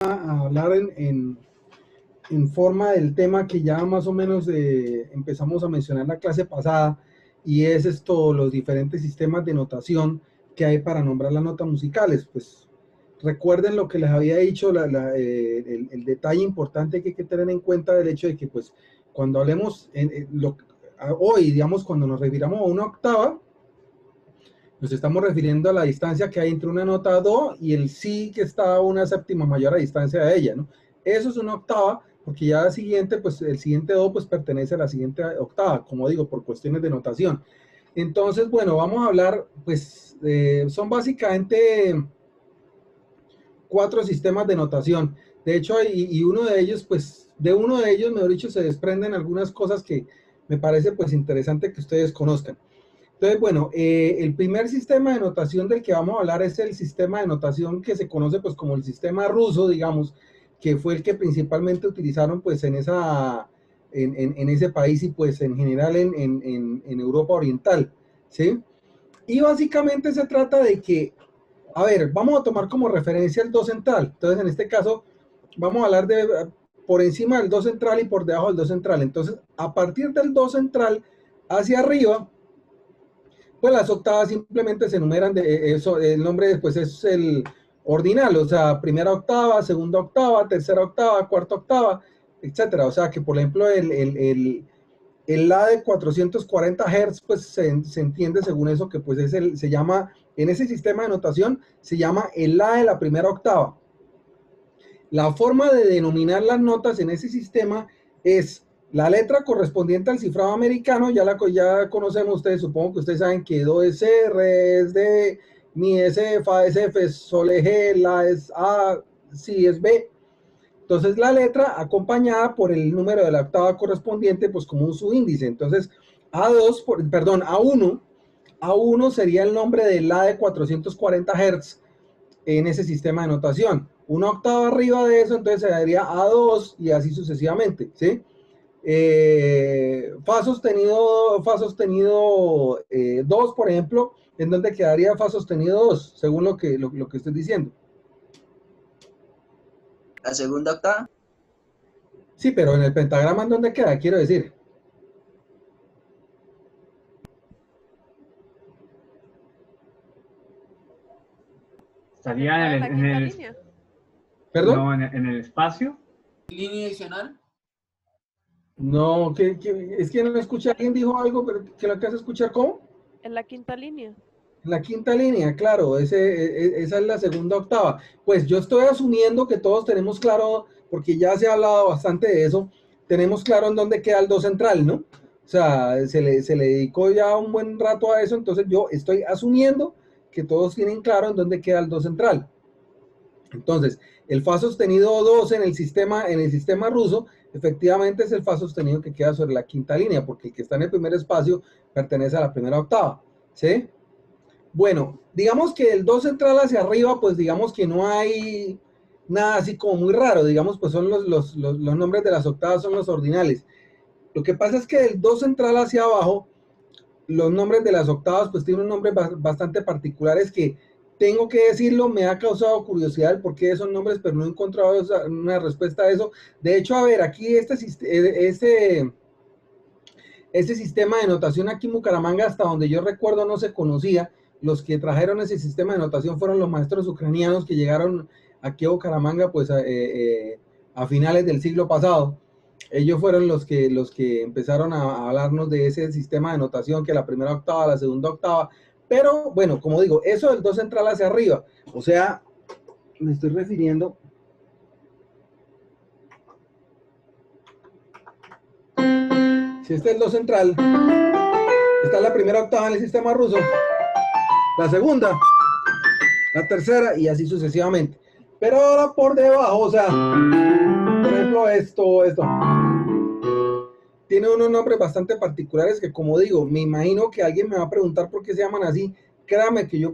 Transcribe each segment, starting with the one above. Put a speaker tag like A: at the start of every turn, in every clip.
A: a hablar en forma del tema que ya más o menos empezamos a mencionar la clase pasada, y es esto, los diferentes sistemas de notación que hay para nombrar las notas musicales. Pues recuerden lo que les había dicho, el detalle importante que hay que tener en cuenta del hecho de que pues cuando hablemos hoy, digamos, cuando nos refiramos a una octava, nos estamos refiriendo a la distancia que hay entre una nota do y el si que está a una séptima mayor a distancia de ella, ¿no? Eso es una octava, porque ya la siguiente, pues el siguiente do pues pertenece a la siguiente octava, como digo, por cuestiones de notación. Entonces, bueno, vamos a hablar, pues son básicamente 4 sistemas de notación. De hecho, y uno de ellos, pues de uno de ellos, mejor dicho, se desprenden algunas cosas que me parece pues interesante que ustedes conozcan. Entonces, bueno, el primer sistema de notación del que vamos a hablar es el sistema de notación que se conoce pues como el sistema ruso, digamos, que fue el que principalmente utilizaron pues en ese país y pues en general en Europa Oriental, ¿sí? Y básicamente se trata de que, a ver, vamos a tomar como referencia el do central. Entonces, en este caso, vamos a hablar de por encima del do central y por debajo del do central. Entonces, a partir del do central hacia arriba, pues las octavas simplemente se enumeran de eso, el nombre después es el ordinal, o sea, primera octava, segunda octava, tercera octava, cuarta octava, etcétera. O sea que, por ejemplo, el La de 440 Hz, pues se entiende según eso que pues se llama, en ese sistema de notación, se llama el La de la primera octava. La forma de denominar las notas en ese sistema es la letra correspondiente al cifrado americano, ya conocemos ustedes, supongo que ustedes saben que do es C, re es D, mi es E, fa es F, sol es G, la es A, si es B. Entonces la letra acompañada por el número de la octava correspondiente, pues como un subíndice. Entonces A1 sería el nombre del La de 440 Hz en ese sistema de notación. Una octava arriba de eso, entonces se daría A2 y así sucesivamente, ¿sí? Fa sostenido 2, por ejemplo, ¿en dónde quedaría fa sostenido 2? Según lo que estoy diciendo.
B: La segunda octava.
A: Sí, pero en el pentagrama, ¿en dónde queda? Quiero decir.
C: Estaría
D: en la quinta línea.
A: ¿Perdón?
C: No, en el espacio.
B: ¿Línea adicional?
A: No, es que no escuché, alguien dijo algo, pero que lo que hace escuchar, ¿cómo?
D: En la quinta línea.
A: La quinta línea, claro, esa es la segunda octava. Pues yo estoy asumiendo que todos tenemos claro, porque ya se ha hablado bastante de eso, tenemos claro en dónde queda el do central, ¿no? O sea, se le dedicó ya un buen rato a eso, entonces yo estoy asumiendo que todos tienen claro en dónde queda el do central. Entonces, el fa sostenido 2 en el sistema ruso, efectivamente es el fa sostenido que queda sobre la quinta línea, porque el que está en el primer espacio pertenece a la primera octava, ¿sí? Bueno, digamos que el do central hacia arriba, pues digamos que no hay nada así como muy raro, digamos, pues son los nombres de las octavas son los ordinales. Lo que pasa es que del do central hacia abajo, los nombres de las octavas pues tienen un nombre bastante particulares que, tengo que decirlo, me ha causado curiosidad el porqué de esos nombres, pero no he encontrado una respuesta a eso. De hecho, a ver, aquí este sistema de notación aquí en Bucaramanga, hasta donde yo recuerdo, no se conocía. Los que trajeron ese sistema de notación fueron los maestros ucranianos que llegaron aquí a Bucaramanga pues a finales del siglo pasado. Ellos fueron los que empezaron a hablarnos de ese sistema de notación, que la primera octava, la segunda octava. Pero bueno, como digo, eso del do central hacia arriba, o sea, me estoy refiriendo. Si este es el do central, esta es la primera octava en el sistema ruso, la segunda, la tercera y así sucesivamente. Pero ahora por debajo, o sea, por ejemplo, esto, tiene unos nombres bastante particulares que, como digo, me imagino que alguien me va a preguntar por qué se llaman así. Créame que yo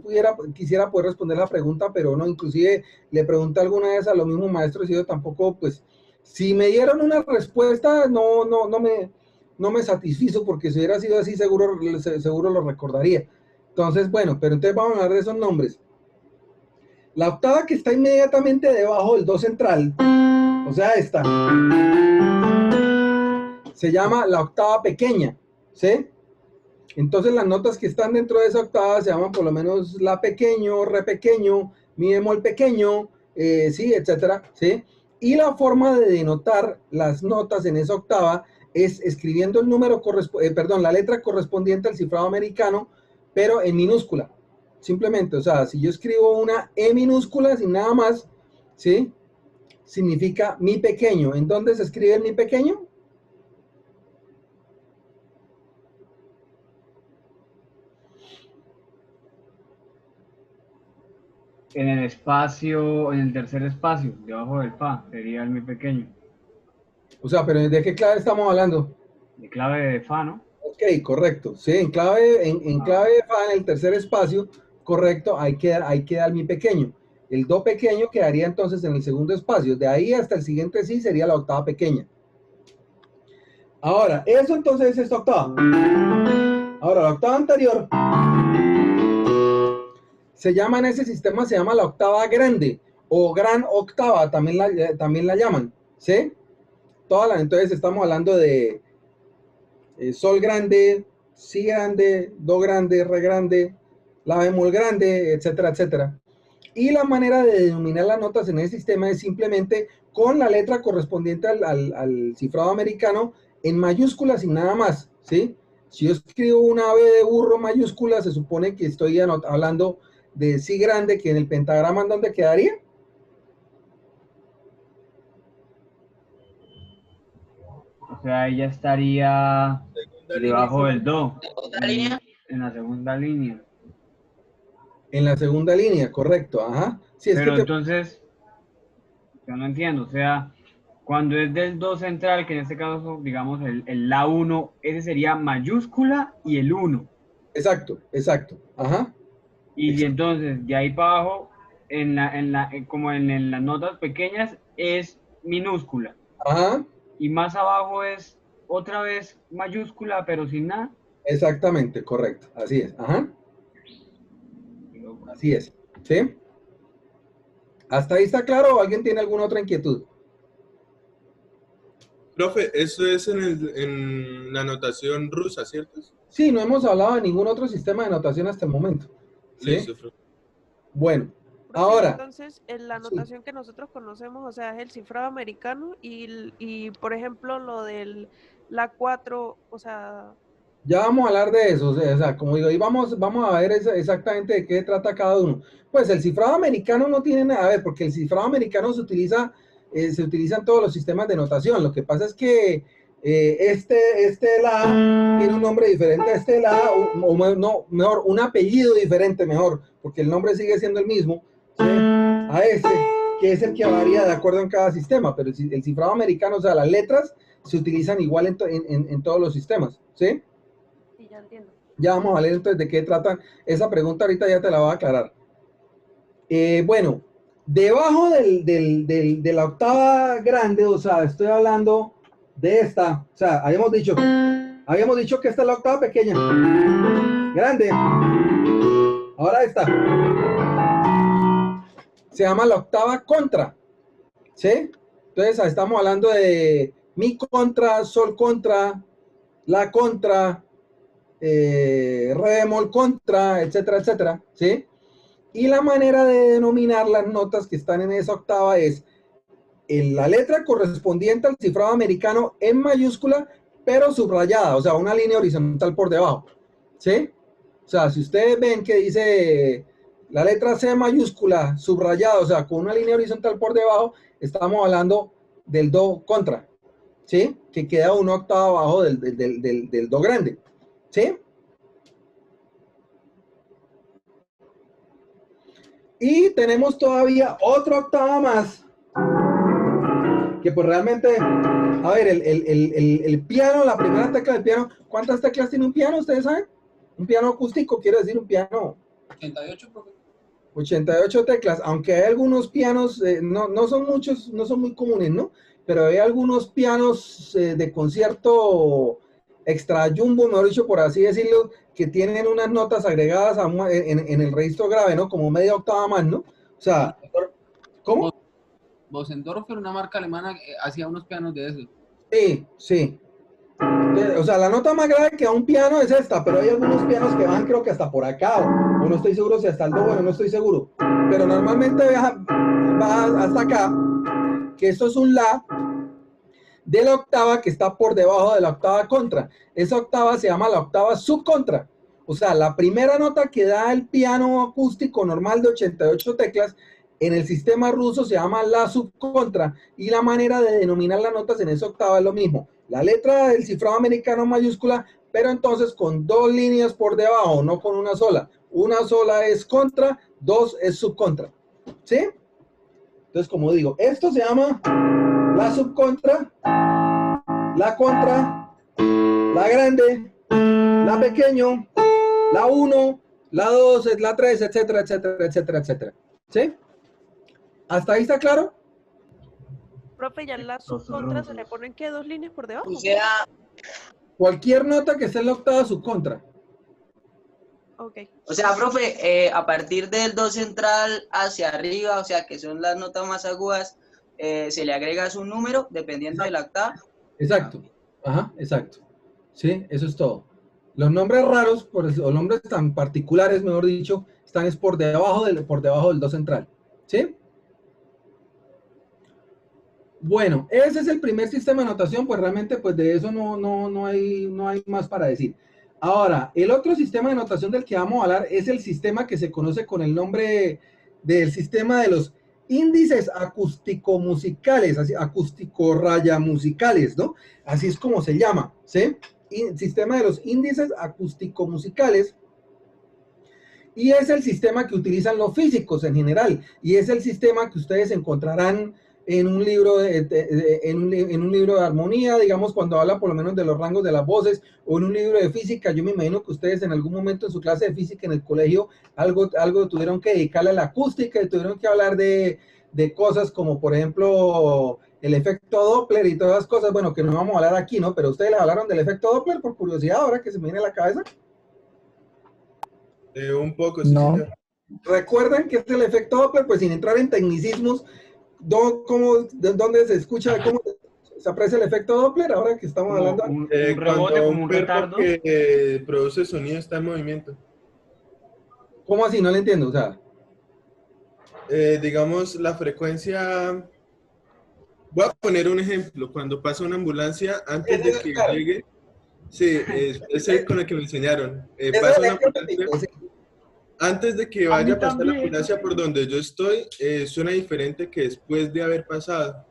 A: quisiera poder responder la pregunta, pero no, inclusive le pregunté alguna vez a los mismos maestros y yo tampoco, pues, si me dieron una respuesta, no me satisfizo, porque si hubiera sido así, seguro lo recordaría. Entonces, bueno, pero entonces vamos a hablar de esos nombres. La octava que está inmediatamente debajo del do central, o sea, esta, se llama la octava pequeña, ¿sí? Entonces las notas que están dentro de esa octava se llaman por lo menos la pequeño, re pequeño, mi bemol pequeño, sí, etcétera, ¿sí? Y la forma de denotar las notas en esa octava es escribiendo el número, la letra correspondiente al cifrado americano, pero en minúscula. Simplemente, o sea, si yo escribo una E minúscula sin nada más, ¿sí? Significa mi pequeño. ¿En dónde se escribe el mi pequeño?
C: En el espacio, en el tercer espacio, debajo del fa, sería el mi pequeño.
A: O sea, pero ¿de qué clave estamos hablando?
C: De clave de fa, ¿no?
A: Ok, correcto. Sí, en clave, clave de fa, en el tercer espacio, correcto, ahí queda el mi pequeño. El do pequeño quedaría entonces en el segundo espacio. De ahí hasta el siguiente sí sería la octava pequeña. Ahora, eso entonces es esta octava. Ahora, la octava anterior se llama en ese sistema, se llama la octava grande o gran octava, también la llaman. ¿Sí? Entonces estamos hablando de sol grande, si grande, do grande, re grande, la bemol grande, etcétera, etcétera. Y la manera de denominar las notas en el sistema es simplemente con la letra correspondiente al cifrado americano en mayúsculas y nada más, ¿sí? Si yo escribo una B de burro mayúscula, se supone que estoy hablando de si grande, que en el pentagrama, ¿en dónde quedaría?
C: O sea, ella estaría debajo del do.
B: Segunda línea.
C: En la segunda línea.
A: En la segunda línea, correcto, ajá. Sí, es
C: Pero
A: que
C: entonces, yo no entiendo, o sea, cuando es del do central, que en este caso, digamos, el la 1, ese sería mayúscula y el 1.
A: Exacto, exacto, ajá.
C: Y
A: Exacto.
C: entonces, de ahí para abajo, como en las notas pequeñas, es minúscula.
A: Ajá,
C: Y más abajo es otra vez mayúscula, pero sin nada.
A: exactamente, correcto, así es, ajá, así es, ¿sí? ¿Hasta ahí está claro o alguien tiene alguna otra inquietud?
E: Profe, eso es en la notación rusa, ¿cierto?
A: Sí, no hemos hablado de ningún otro sistema de notación hasta el momento, ¿sí?
E: Listo, profe.
A: Bueno,
D: Profe,
A: ahora,
D: entonces, en la
A: sí.
D: notación que nosotros conocemos, o sea, es el cifrado americano y por ejemplo, lo del la 4, o sea,
A: Ya vamos a hablar de eso, o sea, como digo, y vamos a ver exactamente de qué trata cada uno. Pues el cifrado americano no tiene nada a ver, porque el cifrado americano se utiliza en todos los sistemas de notación. Lo que pasa es que este la tiene un nombre diferente a este la, no, mejor, un apellido diferente, mejor, porque el nombre sigue siendo el mismo, ¿sí? A este, que es el que varía de acuerdo en cada sistema, pero el cifrado americano, o sea, las letras se utilizan igual en todos los sistemas, ¿sí?
D: sí, ya entiendo.
A: Ya vamos a ver entonces de qué trata esa pregunta, ahorita ya te la voy a aclarar. Bueno, debajo de la octava grande, o sea, estoy hablando de esta, o sea, habíamos dicho que esta es la octava pequeña, grande, ahora esta, se llama la octava contra, ¿sí? Entonces estamos hablando de mi contra, sol contra, la contra, re bemol contra, etcétera, etcétera, ¿sí? Y la manera de denominar las notas que están en esa octava es en la letra correspondiente al cifrado americano en mayúscula, pero subrayada, o sea, una línea horizontal por debajo, ¿sí? O sea, si ustedes ven que dice la letra C mayúscula subrayada, o sea, con una línea horizontal por debajo, estamos hablando del do contra, ¿sí? Que queda una octava abajo del do grande, ¿sí? Y tenemos todavía otra octava más, que pues realmente, a ver, el piano, la primera tecla del piano, ¿cuántas teclas tiene un piano? ¿Ustedes saben? Un piano acústico quiere decir un piano.
B: 88, profe.
A: 88 teclas, aunque hay algunos pianos, no son muchos, no son muy comunes, ¿no? Pero hay algunos pianos de concierto extra jumbo, mejor dicho, por así decirlo, que tienen unas notas agregadas en el registro grave, ¿no? Como media octava más, ¿no? O sea, ¿cómo?
B: Bösendorfer, una marca alemana, hacía unos pianos de esos.
A: Sí, sí. O sea, la nota más grave que da un piano es esta, pero hay algunos pianos que van creo que hasta por acá, o no estoy seguro si hasta el do, bueno, no estoy seguro. Pero normalmente va hasta acá, que esto es un la de la octava que está por debajo de la octava contra. Esa octava se llama la octava subcontra. O sea, la primera nota que da el piano acústico normal de 88 teclas en el sistema ruso se llama la subcontra, y la manera de denominar las notas en esa octava es lo mismo. La letra del cifrado americano mayúscula, pero entonces con dos líneas por debajo, no con una sola. Una sola es contra, dos es subcontra. ¿Sí? Entonces, como digo, esto se llama la subcontra, la contra, la grande, la pequeño, la 1, la 2, la 3, etcétera, etcétera, etcétera, etcétera. ¿Sí? ¿Hasta ahí está claro?
D: Profe, ya en la subcontra se le ponen que 2 líneas por debajo.
B: O sea,
A: Cualquier nota que esté en la octava subcontra.
D: Ok.
B: o sea, profe, a partir del do central hacia arriba, o sea, que son las notas más agudas, se le agrega su número dependiendo de la octava.
A: Exacto. Ajá, exacto. Sí, eso es todo. Los nombres raros, o nombres tan particulares, mejor dicho, están es por debajo del do central. ¿Sí? Bueno, ese es el primer sistema de notación, pues realmente pues de eso no hay más para decir. Ahora, el otro sistema de notación del que vamos a hablar es el sistema que se conoce con el nombre del sistema de los índices acústico-musicales, así, acústico-raya-musicales, ¿no? Así es como se llama, ¿sí? Sistema de los índices acústico-musicales. Y es el sistema que utilizan los físicos en general, y es el sistema que ustedes encontrarán en un libro en un libro de armonía, digamos, cuando habla por lo menos de los rangos de las voces, o en un libro de física. Yo me imagino que ustedes en algún momento en su clase de física en el colegio algo tuvieron que dedicarle a la acústica, y tuvieron que hablar de cosas como, por ejemplo, el efecto Doppler y todas las cosas, bueno, que no vamos a hablar aquí, ¿no? Pero ustedes les hablaron del efecto Doppler por curiosidad, ahora que se me viene a la cabeza.
E: Un poco, sí,
F: No.
E: señor.
A: Recuerden que es el efecto Doppler, pues sin entrar en tecnicismos, ¿dónde se escucha? ¿Cómo se aprecia el efecto Doppler ahora que estamos hablando?
C: Un rebote,
E: Cuando
C: como
E: un
C: un
E: cuerpo
C: retardo.
E: que produce sonido está en movimiento.
A: ¿Cómo así? No le entiendo. O sea,
E: Digamos, la frecuencia... Voy a poner un ejemplo. Cuando pasa una ambulancia, antes de que
A: claro.
E: llegue... Sí, es el con el que me enseñaron.
A: Ese es
E: Pasa
A: el
E: una
A: ejemplo
E: ambulancia...
A: típico, sí.
E: Antes de que
C: A mí
E: vaya a pasar la
C: también.
E: ambulancia por donde yo estoy, suena diferente que después de haber pasado.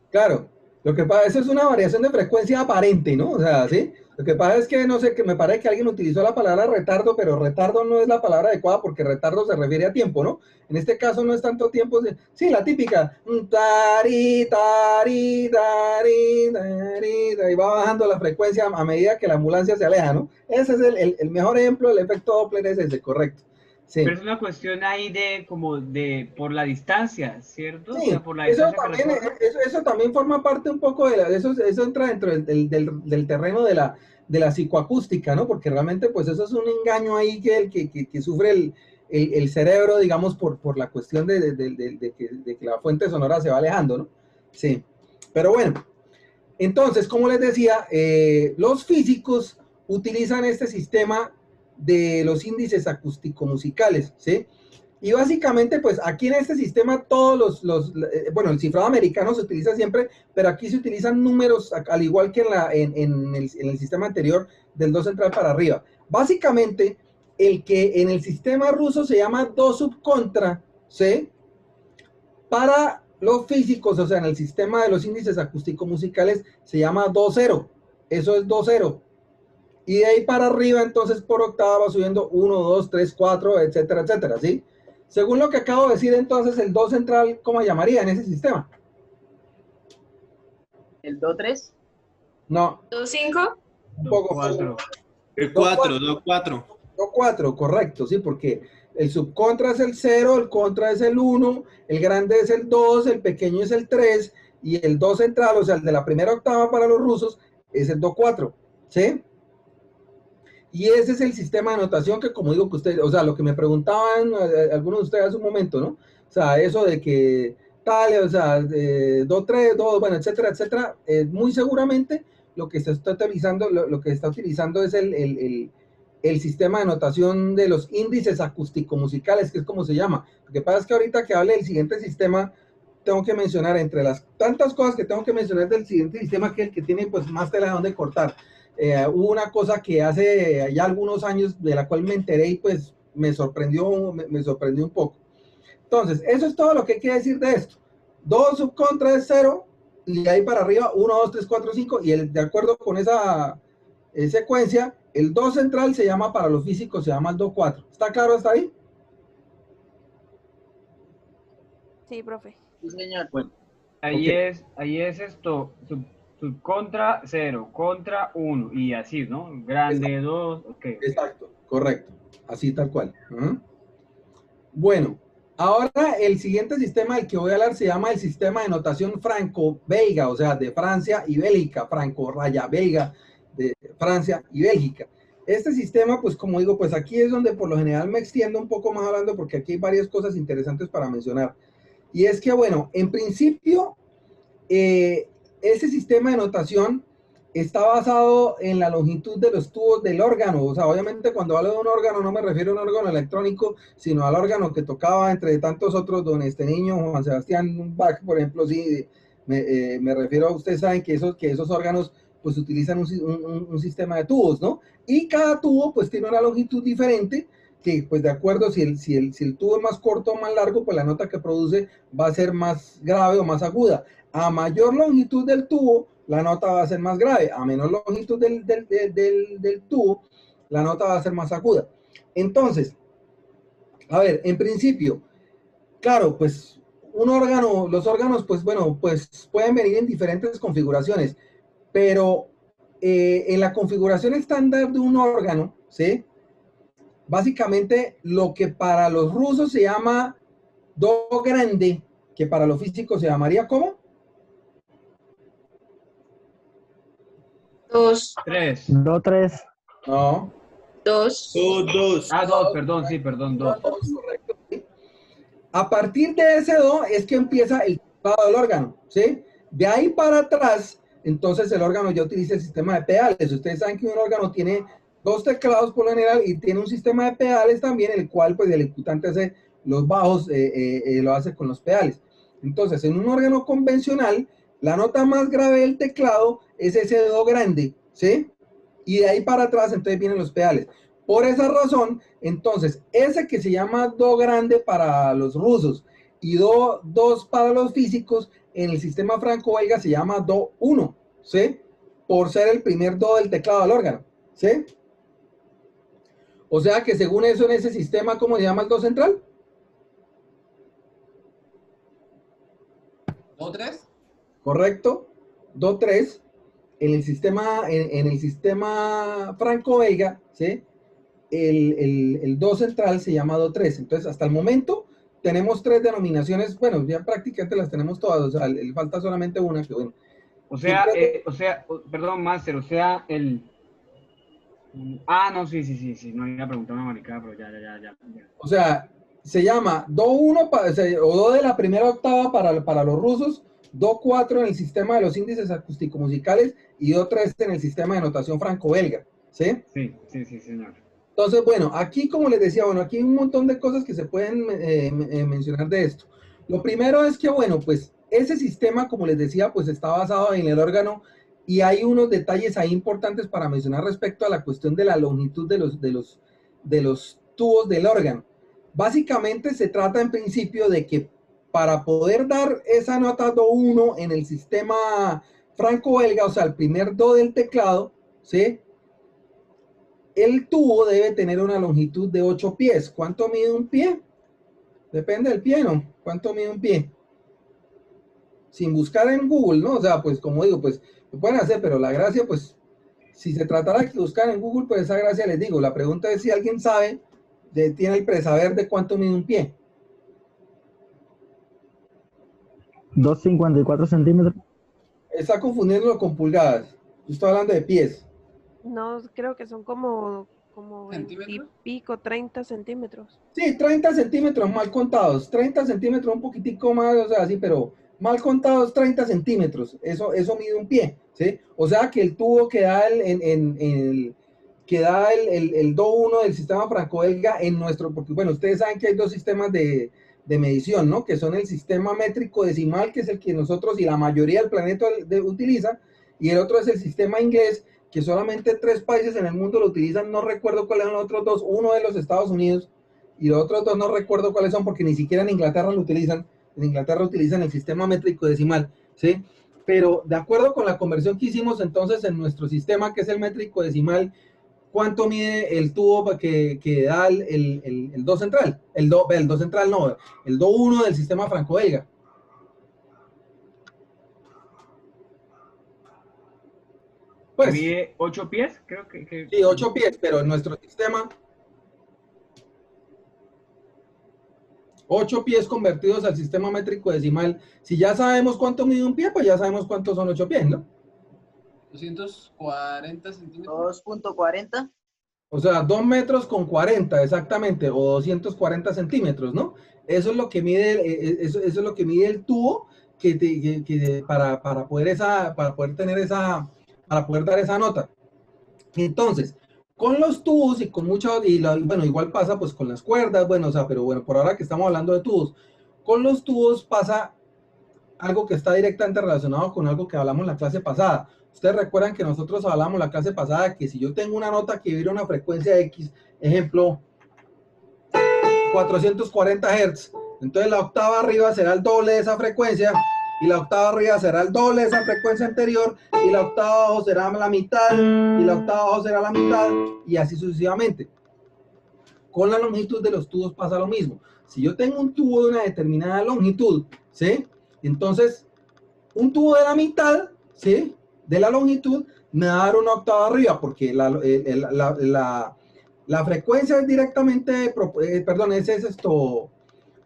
A: Claro, lo que pasa, eso es una variación de frecuencia aparente, ¿no? O sea, ¿sí? Lo que pasa es que, no sé, que me parece que alguien utilizó la palabra retardo, pero retardo no es la palabra adecuada, porque retardo se refiere a tiempo, ¿no? En este caso no es tanto tiempo, sí, la típica, tari, tari, tari, tari, y va bajando la frecuencia a medida que la ambulancia se aleja, ¿no? Ese es el mejor ejemplo del efecto Doppler, es ese, correcto. Sí.
C: Pero es una cuestión ahí por la distancia, ¿cierto?
A: Sí,
C: O sea, por la
A: eso
C: distancia que
A: también,
C: recorre.
A: eso también forma parte un poco eso entra dentro del terreno de la psicoacústica, ¿no? Porque realmente, pues eso es un engaño ahí que sufre el cerebro, digamos, por la cuestión de que la fuente sonora se va alejando, ¿no? Sí, pero bueno, entonces, como les decía, los físicos utilizan este sistema de los índices acústico-musicales, ¿sí? Y básicamente, pues aquí en este sistema todos bueno, el cifrado americano se utiliza siempre, pero aquí se utilizan números, al igual que en el sistema anterior, del do central para arriba. Básicamente, el que en el sistema ruso se llama do subcontra, ¿sí? Para los físicos, o sea, en el sistema de los índices acústico-musicales se llama do cero. Eso es do cero. Y de ahí para arriba, entonces por octava va subiendo 1, 2, 3, 4, etcétera, etcétera, ¿sí? Según lo que acabo de decir, entonces, el do central, ¿cómo llamaría en ese sistema?
B: ¿El do 3?
A: No,
G: ¿Do 5?
A: un poco.
C: 4.
E: El 4, 2, 4.
A: Do 4, correcto, sí, porque el subcontra es el 0, el contra es el 1, el grande es el 2, el pequeño es el 3, y el do central, o sea, el de la primera octava para los rusos, es el do 4, ¿sí? Y ese es el sistema de notación que, como digo, que ustedes, o sea, lo que me preguntaban algunos de ustedes hace un momento, ¿no? O sea, eso de que tal, o sea, do 3, do, bueno, etcétera, etcétera, muy seguramente lo que se está utilizando, lo que está utilizando es el sistema de notación de los índices acústico-musicales, que es como se llama. Lo que pasa es que ahorita que hable del siguiente sistema, tengo que mencionar, entre las tantas cosas que tengo que mencionar del siguiente sistema, que el que tiene pues más tela de donde cortar. Hubo una cosa que hace ya algunos años, de la cual me enteré y pues me sorprendió, me sorprendió un poco. Entonces, eso es todo lo que hay que decir de esto. 2 subcontra es 0, y de ahí para arriba 1, 2, 3, 4, 5, y de acuerdo con esa secuencia, el do central se llama, para los físicos, se llama el do 4. ¿Está claro hasta ahí?
D: Sí, profe.
B: Sí, señor.
A: Bueno,
C: Ahí
A: ok.
C: ahí es esto, subcontra 0, contra 1, y así, ¿no? Grande 2, ok.
A: Exacto, correcto. Así tal cual. Ajá. Bueno, ahora el siguiente sistema del que voy a hablar se llama el sistema de notación franco-belga, o sea, de Francia y Bélgica, franco-raya-belga de Francia y Bélgica. Este sistema, pues como digo, pues aquí es donde por lo general me extiendo un poco más hablando, porque aquí hay varias cosas interesantes para mencionar. Y es que, bueno, en principio, ese sistema de notación está basado en la longitud de los tubos del órgano. O sea, obviamente cuando hablo de un órgano no me refiero a un órgano electrónico, sino al órgano que tocaba entre tantos otros, don este niño, Juan Sebastián Bach, por ejemplo, sí, me refiero a, ustedes saben que esos órganos pues utilizan un sistema de tubos, ¿no? Y cada tubo pues tiene una longitud diferente, que pues de acuerdo, si el tubo es más corto o más largo, pues la nota que produce va a ser más grave o más aguda. A mayor longitud del tubo, la nota va a ser más grave. A menor longitud del tubo, la nota va a ser más aguda. Entonces, a ver, en principio, claro, pues un órgano, los órganos, pues bueno, pues pueden venir en diferentes configuraciones, pero en la configuración estándar de un órgano, ¿sí? Básicamente lo que para los rusos se llama do grande, que para los físicos se llamaría ¿cómo?
B: 2,
C: 3.
F: Do 3.
A: No.
B: 2.
E: Do 2.
C: Ah, 2, perdón, sí, perdón, 2.
A: Correcto. A partir de ese do es que empieza el teclado del órgano, ¿sí? De ahí para atrás, entonces el órgano ya utiliza el sistema de pedales. Ustedes saben que un órgano tiene 2 teclados por lo general y tiene un sistema de pedales también, el cual pues el ejecutante hace los bajos, lo hace con los pedales. Entonces, en un órgano convencional, la nota más grave del teclado es ese do grande, ¿sí? Y de ahí para atrás entonces vienen los pedales. Por esa razón, entonces, ese que se llama do grande para los rusos y do 2 para los físicos, en el sistema franco-belga se llama do 1, ¿sí? Por ser el primer do del teclado del órgano, ¿sí? O sea que según eso, en ese sistema, ¿cómo se llama el do central?
G: ¿Do 3?
A: Correcto, do 3. En el sistema franco-belga, ¿sí? El do central se llama do 3. Entonces, hasta el momento tenemos 3 denominaciones, bueno, ya prácticamente las tenemos todas, o sea, le falta solamente una que, bueno.
C: Perdón, Master, o sea, Ah, no, sí, no iba a preguntar una maricada, pero ya.
A: O sea, se llama do 1 o do de la primera octava para los rusos, do 4 en el sistema de los índices acústico-musicales y do 3 en el sistema de notación franco-belga, ¿sí?
C: Sí, señor.
A: Entonces, bueno, aquí como les decía, bueno, aquí hay un montón de cosas que se pueden mencionar de esto. Lo primero es que, bueno, pues ese sistema, como les decía, pues está basado en el órgano y hay unos detalles ahí importantes para mencionar respecto a la cuestión de la longitud de los tubos del órgano. Básicamente se trata en principio de que para poder dar esa nota do 1 en el sistema franco-belga, o sea, el primer do del teclado, ¿sí? El tubo debe tener una longitud de 8 pies. ¿Cuánto mide un pie? Depende del pie, ¿no? ¿Cuánto mide un pie? Sin buscar en Google, ¿no? O sea, pues como digo, pues lo pueden hacer, pero la gracia, pues, si se tratara de buscar en Google, pues esa gracia les digo. La pregunta es si alguien sabe, tiene el presaber de cuánto mide un pie.
F: 2,54 centímetros.
A: Está confundiéndolo con pulgadas. Yo estoy hablando de pies.
D: No, creo que son como como 20 y
F: ¿Centímetros?
D: pico, 30 centímetros.
A: Sí, 30 centímetros mal contados, 30 centímetros un poquitico más, o sea, sí, pero mal contados 30 centímetros, eso mide un pie, ¿sí? O sea que el tubo que da el DO1 del sistema franco-belga en nuestro, porque bueno, ustedes saben que hay dos sistemas de medición, ¿no? Que son el sistema métrico decimal, que es el que nosotros y la mayoría del planeta utiliza, y el otro es el sistema inglés, que solamente 3 países en el mundo lo utilizan, no recuerdo cuáles son los otros dos, uno de los Estados Unidos, y los otros dos no recuerdo cuáles son, porque ni siquiera en Inglaterra lo utilizan. En Inglaterra utilizan el sistema métrico decimal, ¿sí? Pero de acuerdo con la conversión que hicimos entonces en nuestro sistema, que es el métrico decimal, ¿cuánto mide el tubo que da el do central? El do central no, el do 1 del sistema franco-belga. Pues,
C: Mide 8 pies, creo que...
A: sí, 8 pies, pero en nuestro sistema, 8 pies convertidos al sistema métrico decimal. Si ya sabemos cuánto mide un pie, pues ya sabemos cuántos son 8 pies, ¿no?
F: 240 centímetros.
B: 2.40.
A: O sea, 2 metros con 40 exactamente, o 240 centímetros, ¿no? Eso es lo que mide, eso es lo que mide el tubo para poder tener esa, para poder dar esa nota. Entonces, con los tubos y con mucho, bueno, igual pasa pues con las cuerdas, bueno, o sea, pero bueno, por ahora que estamos hablando de tubos, con los tubos pasa algo que está directamente relacionado con algo que hablamos en la clase pasada. Ustedes recuerdan que nosotros hablamos en la clase pasada que si yo tengo una nota que vibra una frecuencia X, ejemplo, 440 Hz, entonces la octava arriba será el doble de esa frecuencia, y la octava arriba será el doble de esa frecuencia anterior, y la octava abajo será la mitad, y la octava abajo será la mitad, y así sucesivamente. Con la longitud de los tubos pasa lo mismo. Si yo tengo un tubo de una determinada longitud, ¿sí? Entonces, un tubo de la mitad, ¿sí? De la longitud, me va a dar una octava arriba, porque la frecuencia es directamente, perdón, es esto,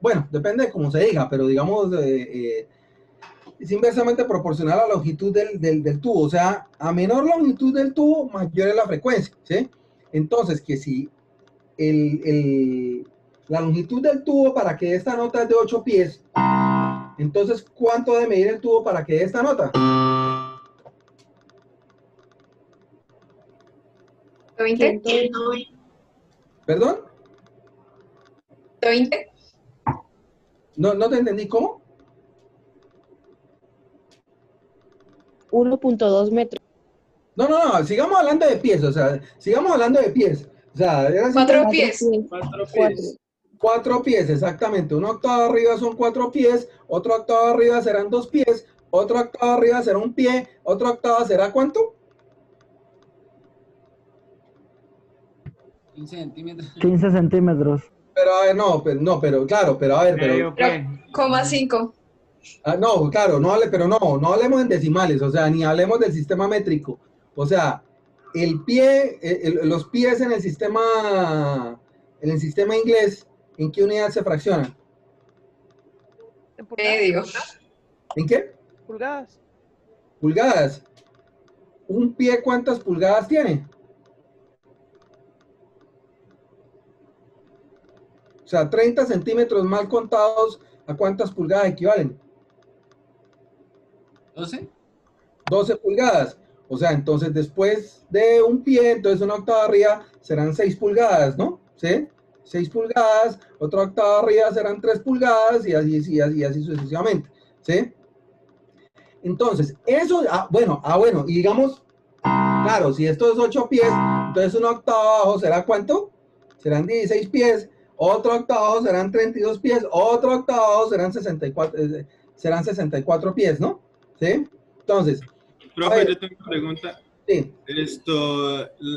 A: bueno, depende de cómo se diga, pero digamos, es inversamente proporcional a la longitud del tubo. O sea, a menor longitud del tubo, mayor es la frecuencia, ¿sí? Entonces, que si la longitud del tubo para que esta nota es de 8 pies, entonces, ¿cuánto debe medir el tubo para que dé esta nota?
G: 20.
A: ¿Perdón?
G: 20.
A: No te entendí, ¿cómo?
H: 1.2 metros.
A: No, sigamos hablando de pies, o sea, sigamos hablando de pies. O sea, era
G: 4 pies.
E: 4 pies.
A: 4 pies, exactamente. Una octava arriba son 4 pies, otra octava arriba serán 2 pies, otra octava arriba será un pie, otra octava será ¿cuánto?
F: 15 centímetros.
I: 15 centímetros.
A: Pero a ver, pero claro, pero a ver, pero...
G: Coma 5.
A: no, claro, no hablemos en decimales, o sea, ni hablemos del sistema métrico. O sea, el pie, los pies en el sistema inglés, ¿en qué unidad se fraccionan?
D: ¿En pulgadas?
G: Medio.
A: ¿En qué?
D: Pulgadas.
A: Pulgadas. ¿Un pie cuántas pulgadas tiene? O sea, 30 centímetros mal contados, ¿a cuántas pulgadas equivalen?
F: 12.
A: 12 pulgadas. O sea, entonces después de un pie, entonces una octava arriba serán 6 pulgadas, ¿no? ¿Sí? 6 pulgadas, otra octava arriba serán 3 pulgadas y así sucesivamente, ¿sí? Entonces, eso, bueno, y digamos, claro, si esto es 8 pies, entonces una octava abajo será ¿cuánto? Serán 16 pies, otro octava abajo serán 32 pies, otro octava abajo serán 64 pies, ¿no? ¿Sí? Entonces,
E: Profe, yo tengo una pregunta.
A: sí.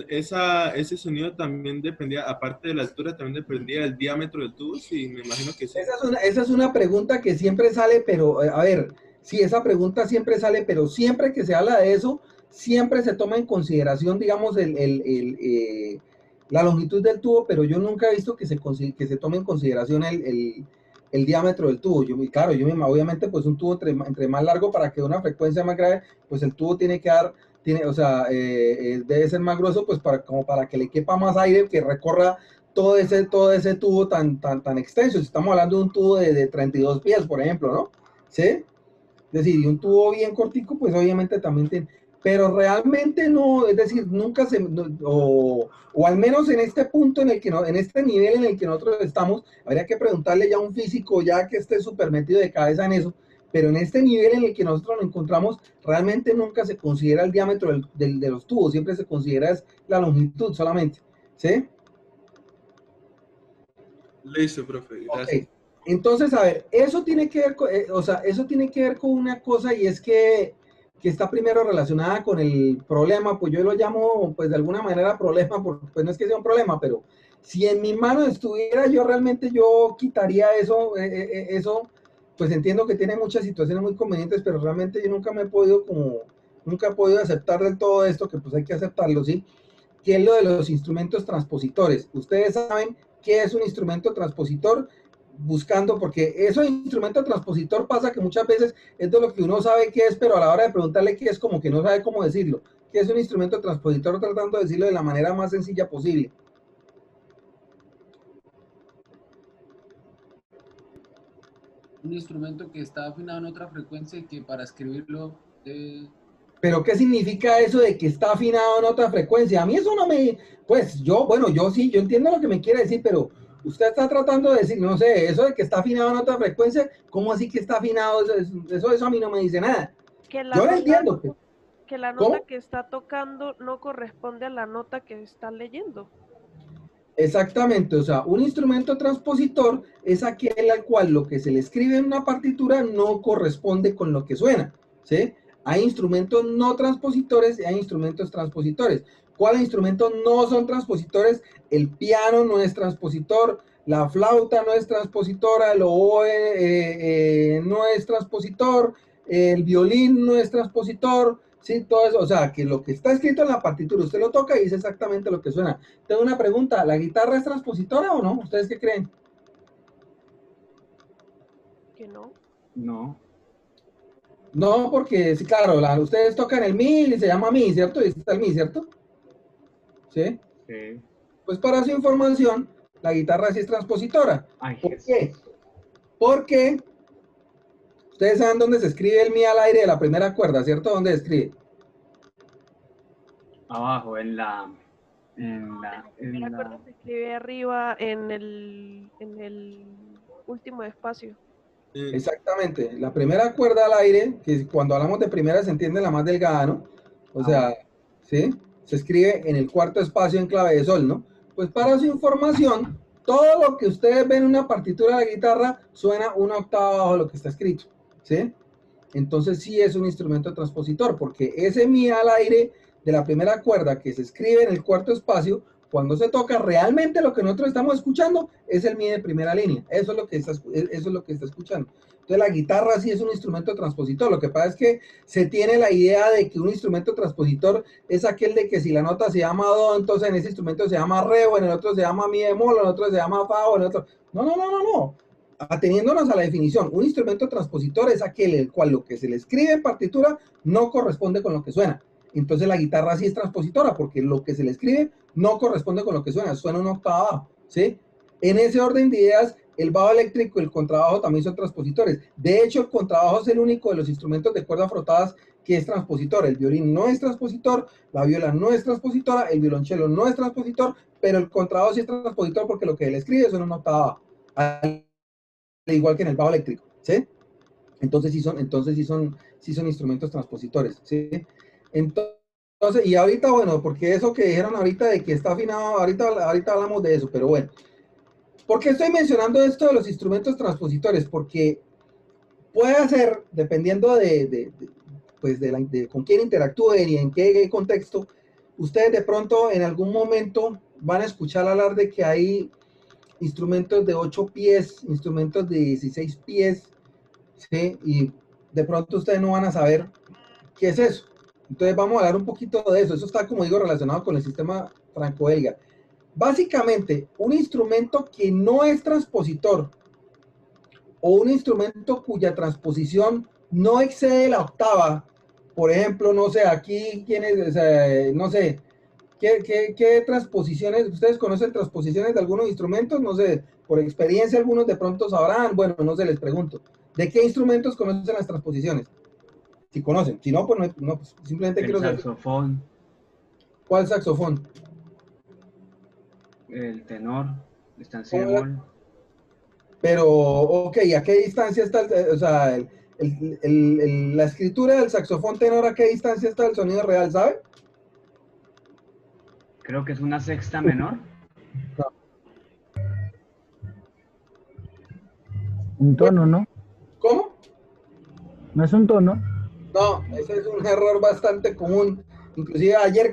E: Ese sonido también dependía, aparte de la altura, también dependía del diámetro del tubo, sí, me imagino que sí.
A: Esa es una pregunta que siempre sale, pero a ver, sí, esa pregunta siempre sale, pero siempre que se habla de eso, siempre se toma en consideración, digamos, la longitud del tubo, pero yo nunca he visto que se tome en consideración el diámetro del tubo. Obviamente, pues un tubo entre más largo para que una frecuencia más grave, pues el tubo tiene que dar tiene, o sea, debe ser más grueso, pues como para que le quepa más aire, que recorra todo ese tubo tan extenso. Si estamos hablando de un tubo de 32 pies, por ejemplo, ¿no? ¿Sí? Es decir, y un tubo bien cortico, pues obviamente también tiene, pero realmente no, es decir, nunca o al menos en este punto en el que en este nivel en el que nosotros estamos, habría que preguntarle ya a un físico ya que esté súper metido de cabeza en eso, pero en este nivel en el que nosotros nos encontramos, realmente nunca se considera el diámetro de los tubos, siempre se considera la longitud solamente, ¿sí?
E: Listo, profe, gracias.
A: Ok. Entonces, a ver, eso tiene que ver con, o sea, eso tiene que ver con una cosa y es que está primero relacionada con el problema, pues yo lo llamo, pues de alguna manera problema, porque pues no es que sea un problema, pero si en mi mano estuviera, yo realmente yo quitaría eso, eso, pues entiendo que tiene muchas situaciones muy convenientes, pero realmente yo nunca me he podido nunca he podido aceptar del todo esto, que pues hay que aceptarlo, ¿sí? Que es lo de los instrumentos transpositores. Ustedes saben qué es un instrumento transpositor, buscando, porque eso de instrumento transpositor pasa que muchas veces es de lo que uno sabe qué es, pero a la hora de preguntarle qué es, como que no sabe cómo decirlo. ¿Qué es un instrumento transpositor? Tratando de decirlo de la manera más sencilla posible.
F: Un instrumento que está afinado en otra frecuencia y que para escribirlo
A: Pero ¿qué significa eso de que está afinado en otra frecuencia? A mí eso no me, pues yo, bueno, yo sí, yo entiendo lo que me quiere decir, pero usted está tratando de decir, no sé, eso de que está afinado en otra frecuencia, ¿cómo así que está afinado? Eso a mí no me dice nada. Yo lo entiendo. Pues.
D: Que la nota
A: ¿Cómo?
D: que está tocando no corresponde a la nota que está leyendo.
A: Exactamente, o sea, un instrumento transpositor es aquel al cual lo que se le escribe en una partitura no corresponde con lo que suena, ¿sí? Hay instrumentos no transpositores y hay instrumentos transpositores. ¿Cuáles instrumentos no son transpositores? El piano no es transpositor, la flauta no es transpositora, el oboe no es transpositor, el violín no es transpositor, ¿sí? Todo eso, o sea, que lo que está escrito en la partitura, usted lo toca y dice exactamente lo que suena. Tengo una pregunta, ¿la guitarra es transpositora o no? ¿Ustedes qué creen?
D: Que no.
C: No.
A: No, porque sí, claro, ustedes tocan el mi y se llama mi, ¿cierto? Y está el mi, ¿cierto? ¿Sí?
C: Sí.
A: Pues para su información, la guitarra sí es transpositora.
C: Ay,
A: ¿Por
C: Jesús.
A: qué? Porque ustedes saben dónde se escribe el mi al aire de la primera cuerda, ¿cierto? ¿Dónde se escribe?
C: Abajo, en la
D: La cuerda se escribe arriba en el último espacio.
A: Exactamente, la primera cuerda al aire, que cuando hablamos de primera se entiende la más delgada, ¿no? O sea, ¿sí? Se escribe en el cuarto espacio en clave de sol, ¿no? Pues para su información, todo lo que ustedes ven en una partitura de la guitarra suena una octava abajo de lo que está escrito, ¿sí? Entonces sí es un instrumento transpositor, porque ese mi al aire de la primera cuerda que se escribe en el cuarto espacio, cuando se toca, realmente lo que nosotros estamos escuchando es el mi de primera línea. Eso es lo que está escuchando. Entonces la guitarra sí es un instrumento transpositor. Lo que pasa es que se tiene la idea de que un instrumento transpositor es aquel de que si la nota se llama do, entonces en ese instrumento se llama re, o en el otro se llama mi bemol, o en el otro se llama fa, o en el otro... No. Ateniéndonos a la definición, un instrumento transpositor es aquel el cual lo que se le escribe en partitura no corresponde con lo que suena. Entonces la guitarra sí es transpositora porque lo que se le escribe no corresponde con lo que suena una octava abajo, ¿sí? En ese orden de ideas, el bajo eléctrico y el contrabajo también son transpositores. De hecho, el contrabajo es el único de los instrumentos de cuerdas frotadas que es transpositor. El violín no es transpositor, la viola no es transpositora, el violonchelo no es transpositor, pero el contrabajo sí es transpositor porque lo que él escribe suena una octava abajo. Igual que en el bajo eléctrico, ¿sí? Entonces sí son instrumentos transpositores, ¿sí? Entonces, y ahorita, bueno, porque eso que dijeron ahorita de que está afinado, ahorita hablamos de eso, pero bueno. ¿Por qué estoy mencionando esto de los instrumentos transpositores? Porque puede ser, dependiendo pues de con quién interactúen y en qué contexto, ustedes de pronto en algún momento van a escuchar hablar de que hay instrumentos de 8 pies, instrumentos de 16 pies, ¿sí? Y de pronto ustedes no van a saber qué es eso. Entonces vamos a hablar un poquito de eso. Eso está, como digo, relacionado con el sistema franco-belga. Básicamente, un instrumento que no es transpositor o un instrumento cuya transposición no excede la octava por ejemplo, no sé, aquí, ¿quiénes, o sea, no sé, qué transposiciones, ustedes conocen transposiciones de algunos instrumentos? No sé, por experiencia algunos de pronto sabrán, bueno, no sé, les pregunto, ¿de qué instrumentos conocen las transposiciones? Si conocen, si no, pues, no, pues simplemente
C: El
A: quiero saber.
C: saxofón,
A: ¿Cuál saxofón?
C: el tenor, estancia
A: ¿Cómo
C: de
A: era?
C: bemol.
A: Pero, ok, ¿a qué distancia está, o sea, la escritura del saxofón tenor, a qué distancia está el sonido real, ¿sabe?
C: Creo que es una sexta menor.
H: Un tono, ¿no?
A: ¿Cómo?
H: No es un tono.
A: No, ese es un error bastante común. Inclusive ayer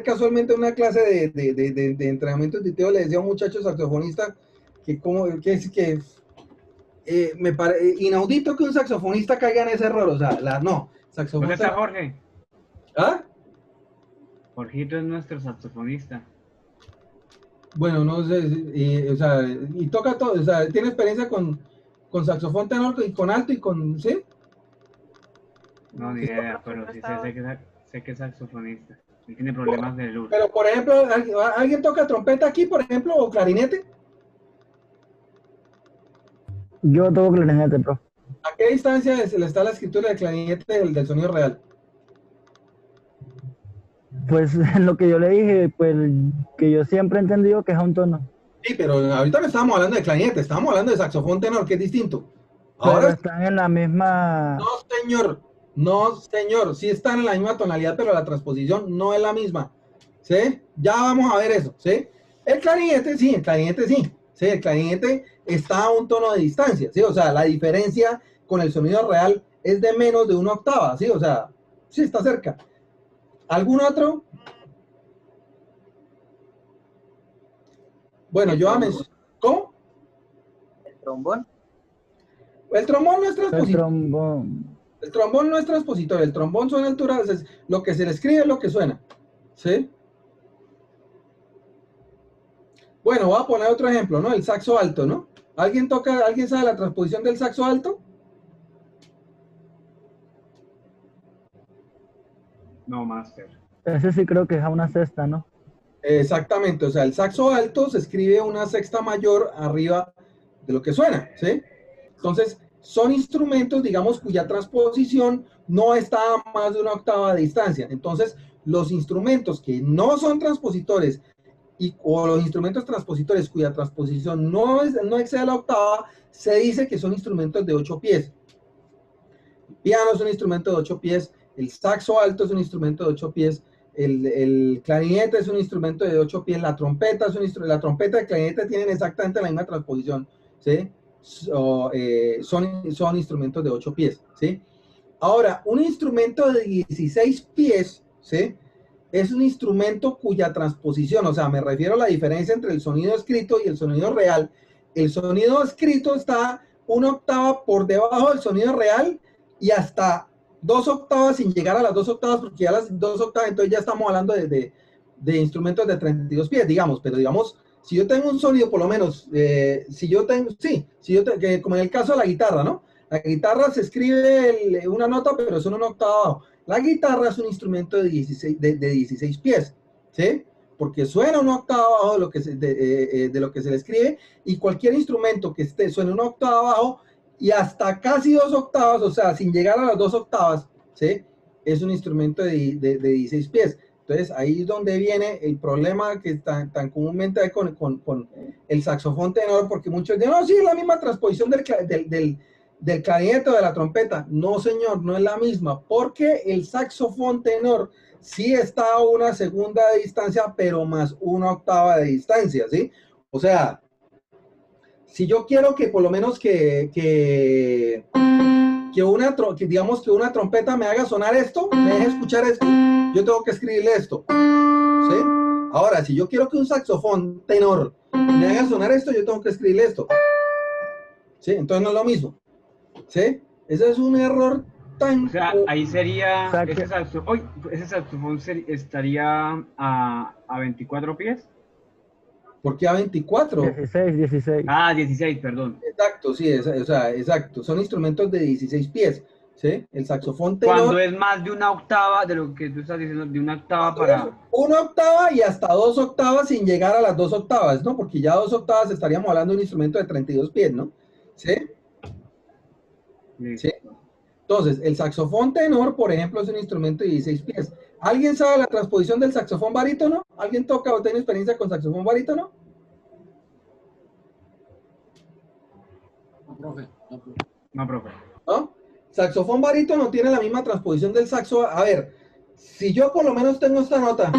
A: casualmente en una clase de entrenamiento auditivo le decía a un muchacho saxofonista que me parece inaudito que un saxofonista caiga en ese error. O sea, no, saxofón.
C: ¿Dónde está Jorge?
A: ¿Ah?
C: Jorgito es nuestro saxofonista.
A: Bueno, no sé, o sea, y toca todo, o sea, tiene experiencia con saxofón tenor y con alto y con, ¿sí?
C: No, ni
D: Sí,
C: idea,
D: profe,
C: pero
D: no
C: sí
D: estaba.
C: sé que es saxofonista. Él tiene problemas de luz.
A: Pero, por ejemplo, ¿alguien toca trompeta aquí, por ejemplo, o clarinete?
H: Yo toco clarinete, profe.
A: ¿A qué distancia le está la escritura del clarinete del sonido real?
H: Pues en lo que yo le dije, pues que yo siempre he entendido que es un tono.
A: Sí, pero ahorita no estábamos hablando de clarinete, estábamos hablando de saxofón tenor, que es distinto.
H: Pero
A: Ahora,
H: están en la misma.
A: no, señor, no, señor, sí están en la misma tonalidad, pero la transposición no es la misma. ¿Sí? Ya vamos a ver eso, ¿sí? El clarinete sí, ¿sí? El clarinete está a un tono de distancia, ¿sí? O sea, la diferencia con el sonido real es de menos de una octava, ¿sí? O sea, sí está cerca. ¿Algún otro? Bueno, yo ¿cómo?
B: El trombón.
A: El trombón no es
H: El
A: transpositor.
H: trombón.
A: El trombón no es transpositor. El trombón suena a altura. Lo que se le escribe es lo que suena. ¿Sí? Bueno, voy a poner otro ejemplo, ¿no? El saxo alto, ¿no? ¿Alguien sabe la transposición del saxo alto?
C: No, máster.
H: Ese sí creo que es a una sexta, ¿no?
A: Exactamente, o sea, el saxo alto se escribe una sexta mayor arriba de lo que suena, ¿sí? Entonces, son instrumentos, digamos, cuya transposición no está a más de una octava de distancia. Entonces, los instrumentos que no son transpositores o los instrumentos transpositores cuya transposición no excede la octava, se dice que son instrumentos de 8 pies. El piano es un instrumento de 8 pies, el saxo alto es un instrumento de 8 pies, el clarinete es un instrumento de 8 pies, la trompeta es un instrumento, la trompeta y el clarinete tienen exactamente la misma transposición, ¿sí? Son instrumentos de 8 pies, ¿sí? Ahora, un instrumento de 16 pies, ¿sí? Es un instrumento cuya transposición, o sea, me refiero a la diferencia entre el sonido escrito y el sonido real. El sonido escrito está una octava por debajo del sonido real y hasta 2 octavas sin llegar a las 2 octavas, porque ya las 2 octavas, entonces ya estamos hablando de instrumentos de 32 pies, digamos, pero digamos, si yo tengo un sonido, por lo menos, como en el caso de la guitarra, ¿no? La guitarra se escribe una nota, pero es una octava abajo. La guitarra es un instrumento de 16 pies, ¿sí? Porque suena una octava abajo de lo que se le escribe, y cualquier instrumento que suene una octava abajo y hasta casi 2 octavas, o sea, sin llegar a las 2 octavas, ¿sí? Es un instrumento de 16 pies. Entonces, ahí es donde viene el problema que tan comúnmente hay con el saxofón tenor, porque muchos dicen, no, sí, es la misma transposición del clarinete o de la trompeta. No, señor, no es la misma, porque el saxofón tenor sí está a una segunda de distancia, pero más una octava de distancia, ¿sí? O sea, si yo quiero que por lo menos digamos que una trompeta me haga sonar esto, me deje escuchar esto, yo tengo que escribirle esto, ¿sí? Ahora, si yo quiero que un saxofón tenor me haga sonar esto, yo tengo que escribirle esto, ¿sí? Entonces no es lo mismo, ¿sí? Ese es un error tan...
C: O sea, ahí sería,
H: O sea que-
C: ese saxofón estaría a 24 pies.
A: ¿Por qué a 24?
H: 16.
C: Ah, 16, perdón.
A: Exacto, sí, o sea, exacto. Son instrumentos de 16 pies. ¿sí? El saxofón tenor.
C: Cuando es más de una octava, de lo que tú estás diciendo, de una octava para...
A: Una octava y hasta 2 octavas sin llegar a las 2 octavas, ¿no? Porque ya 2 octavas estaríamos hablando de un instrumento de 32 pies, ¿no? ¿Sí?
C: Listo.
A: ¿Sí? Entonces, el saxofón tenor, por ejemplo, es un instrumento de 16 pies. ¿Alguien sabe la transposición del saxofón barítono? ¿Alguien toca o tiene experiencia con saxofón barítono?
F: No, profe. No, profe.
C: No, profe.
A: ¿No? Saxofón barítono tiene la misma transposición del saxo. A ver, si yo por lo menos tengo esta nota,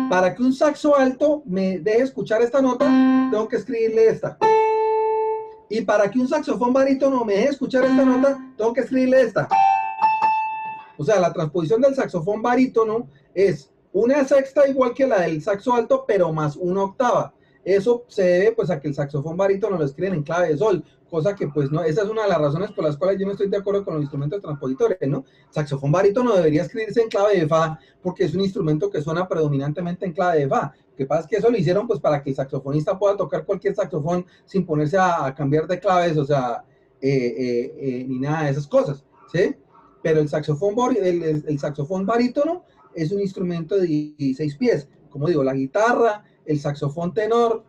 A: para que un saxo alto me deje escuchar esta nota, tengo que escribirle esta. Y para que un saxofón barítono me deje escuchar esta nota, tengo que escribirle esta. O sea, la transposición del saxofón barítono es una sexta igual que la del saxo alto, pero más una octava. Eso se debe pues a que el saxofón barítono lo escriben en clave de sol, cosa que pues no, esa es una de las razones por las cuales yo no estoy de acuerdo con los instrumentos transpositores, ¿no? Saxofón barítono debería escribirse en clave de fa, porque es un instrumento que suena predominantemente en clave de fa. Lo que pasa es que eso lo hicieron pues para que el saxofonista pueda tocar cualquier saxofón sin ponerse a cambiar de claves, o sea, ni nada de esas cosas, ¿sí? Pero el saxofón barítono es un instrumento de 16 pies, como digo, la guitarra, el saxofón tenor,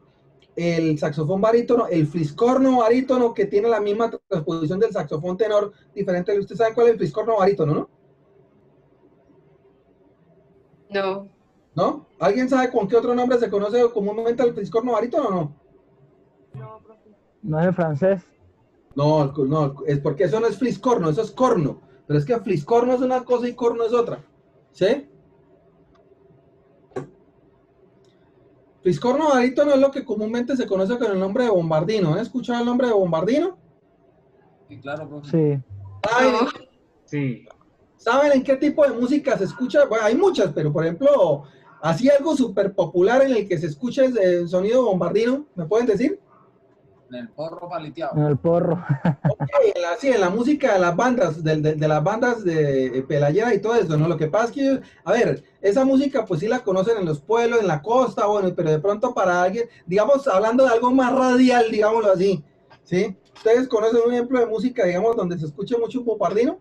A: el saxofón barítono, el fliscorno barítono, que tiene la misma transposición del saxofón tenor, diferente. Ustedes saben cuál es el fliscorno barítono, ¿no?
G: No.
A: ¿No? ¿Alguien sabe con qué otro nombre se conoce comúnmente al fliscorno barítono o no?
D: No, profe.
H: No es el francés.
A: No, no, es porque eso no es fliscorno, eso es corno. Pero es que fliscorno es una cosa y corno es otra. ¿Sí? Fliscorno barítono es lo que comúnmente se conoce con el nombre de bombardino. ¿Han escuchado el nombre de bombardino?
F: Sí, claro, profe.
H: Sí.
A: ¿Saben,
G: No.
C: Sí.
A: ¿saben en qué tipo de música se escucha? Bueno, hay muchas, pero por ejemplo, así algo súper popular en el que se escucha el sonido bombardino, ¿me pueden decir?
F: En el porro paleteado.
H: En el porro.
A: Okay, sí, en la música de las bandas, de las bandas de Pelayera y todo eso, ¿no? Lo que pasa es que, a ver, esa música pues sí la conocen en los pueblos, en la costa, bueno, pero de pronto para alguien, digamos, hablando de algo más radial, digámoslo así, ¿sí? ¿Ustedes conocen un ejemplo de música, digamos, donde se escuche mucho un bombardino?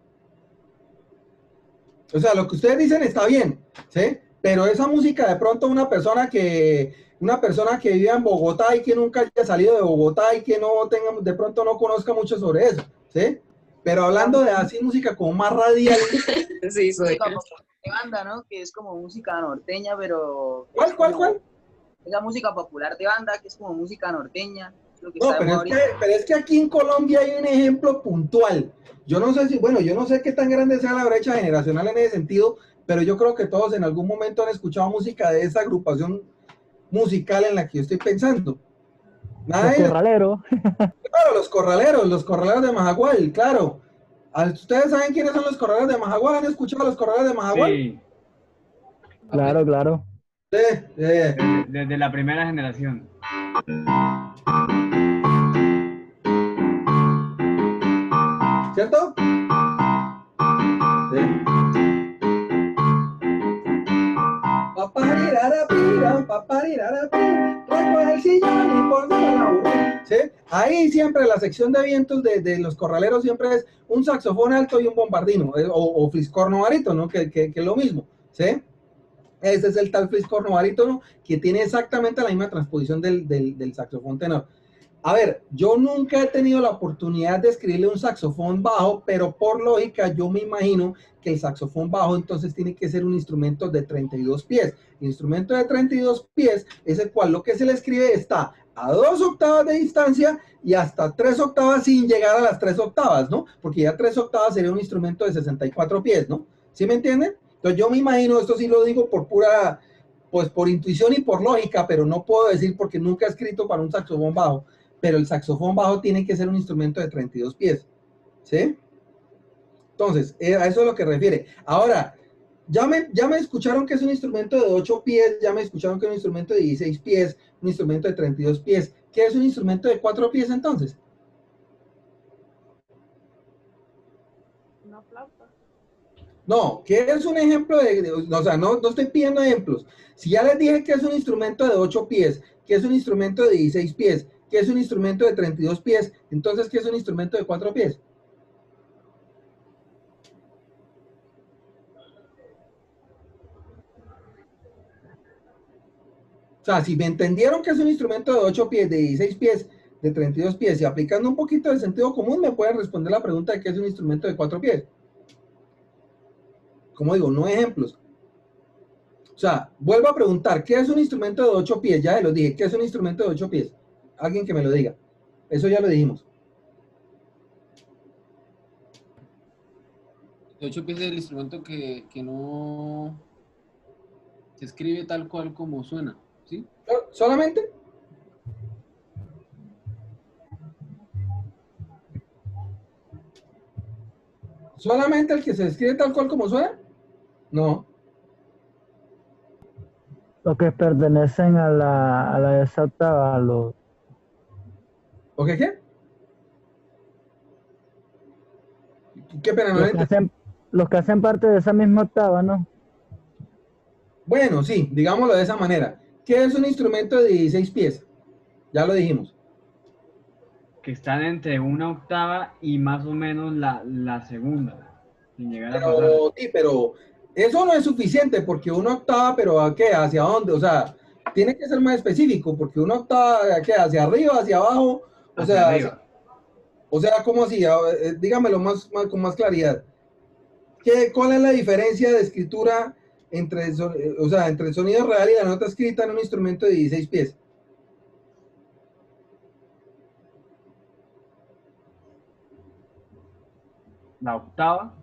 A: O sea, lo que ustedes dicen está bien, ¿sí? Pero esa música de pronto una persona que vive en Bogotá y que nunca haya salido de Bogotá y que no tenga, de pronto no conozca mucho sobre eso, ¿sí? Pero hablando de así música como más radial.
G: Sí, soy.
B: Música popular de banda, ¿no? Que es como música norteña, pero...
A: ¿Cuál?
B: Esa música popular de banda, que es como música norteña. Lo que
A: No,
B: está de moda ahorita.
A: pero es que aquí en Colombia hay un ejemplo puntual. Yo no sé si, bueno, yo no sé qué tan grande sea la brecha generacional en ese sentido, pero yo creo que todos en algún momento han escuchado música de esa agrupación musical en la que yo estoy pensando. Nada
H: Los
A: de-
H: corraleros.
A: Claro, los corraleros de Majagual, claro. ¿Ustedes saben quiénes son los corraleros de Majagual? ¿Han escuchado a los corraleros de Majagual?
C: Sí.
H: Claro, claro.
A: Sí,
C: Desde la primera generación.
A: ¿cierto? Sí. Recoge el sillón y ponte la burra. ¿Sí? Ahí siempre la sección de vientos de los corraleros siempre es un saxofón alto y un bombardino, o fliscorno barítono, que es lo mismo, ¿sí? Ese es el tal fliscorno barítono que tiene exactamente la misma transposición del saxofón tenor. A ver, yo nunca he tenido la oportunidad de escribirle un saxofón bajo, pero por lógica yo me imagino que el saxofón bajo entonces tiene que ser un instrumento de 32 pies. El instrumento de 32 pies es el cual lo que se le escribe está a 2 octavas de distancia y hasta 3 octavas sin llegar a las 3 octavas, ¿no? Porque ya 3 octavas sería un instrumento de 64 pies, ¿no? ¿Sí me entienden? Entonces yo me imagino, esto sí lo digo por pura, pues por intuición y por lógica, pero no puedo decir porque nunca he escrito para un saxofón bajo, pero el saxofón bajo tiene que ser un instrumento de 32 pies, ¿sí? Entonces, a eso es lo que refiere. Ahora, ya me escucharon que es un instrumento de 8 pies, ya me escucharon que es un instrumento de 16 pies, un instrumento de 32 pies. ¿Qué es un instrumento de 4 pies entonces?
D: Una flauta.
A: No, ¿qué es un ejemplo o sea, no estoy pidiendo ejemplos. Si ya les dije que es un instrumento de 8 pies, que es un instrumento de 16 pies, que es un instrumento de 32 pies, entonces, ¿qué es un instrumento de 4 pies? sea, si me entendieron que es un instrumento de 8 pies, de 16 pies, de 32 pies, y aplicando un poquito de sentido común, me pueden responder la pregunta de qué es un instrumento de 4 pies. Como digo, no ejemplos. O sea, vuelvo a preguntar, ¿qué es un instrumento de 8 pies? Ya lo dije, ¿qué es un instrumento de 8 pies? Alguien que me lo diga. Eso ya lo dijimos.
F: De 8 pies es el instrumento que no se escribe tal cual como suena, ¿sí?
A: ¿Solamente? ¿Solamente el que se escribe tal cual como suena? No.
H: Los que pertenecen a la esa octava, a los,
A: ¿O qué? Qué pena, no
H: los que hacen parte de esa misma octava, ¿no?
A: Bueno, sí, digámoslo de esa manera. ¿Qué es un instrumento de 16 pies? Ya lo dijimos.
C: Que están entre una octava y más o menos la segunda, sin llegar a pasar.
A: Pero, sí, pero eso no es suficiente porque una octava, pero ¿a qué? ¿Hacia dónde? O sea, tiene que ser más específico porque una octava, ¿a qué? ¿Hacia arriba, hacia abajo? O
C: Hacia
A: sea,
C: arriba.
A: ¿cómo así? Dígamelo con más claridad. ¿Cuál es la diferencia de escritura entre entre el sonido real y la nota escrita en un instrumento de 16 pies?
C: La octava.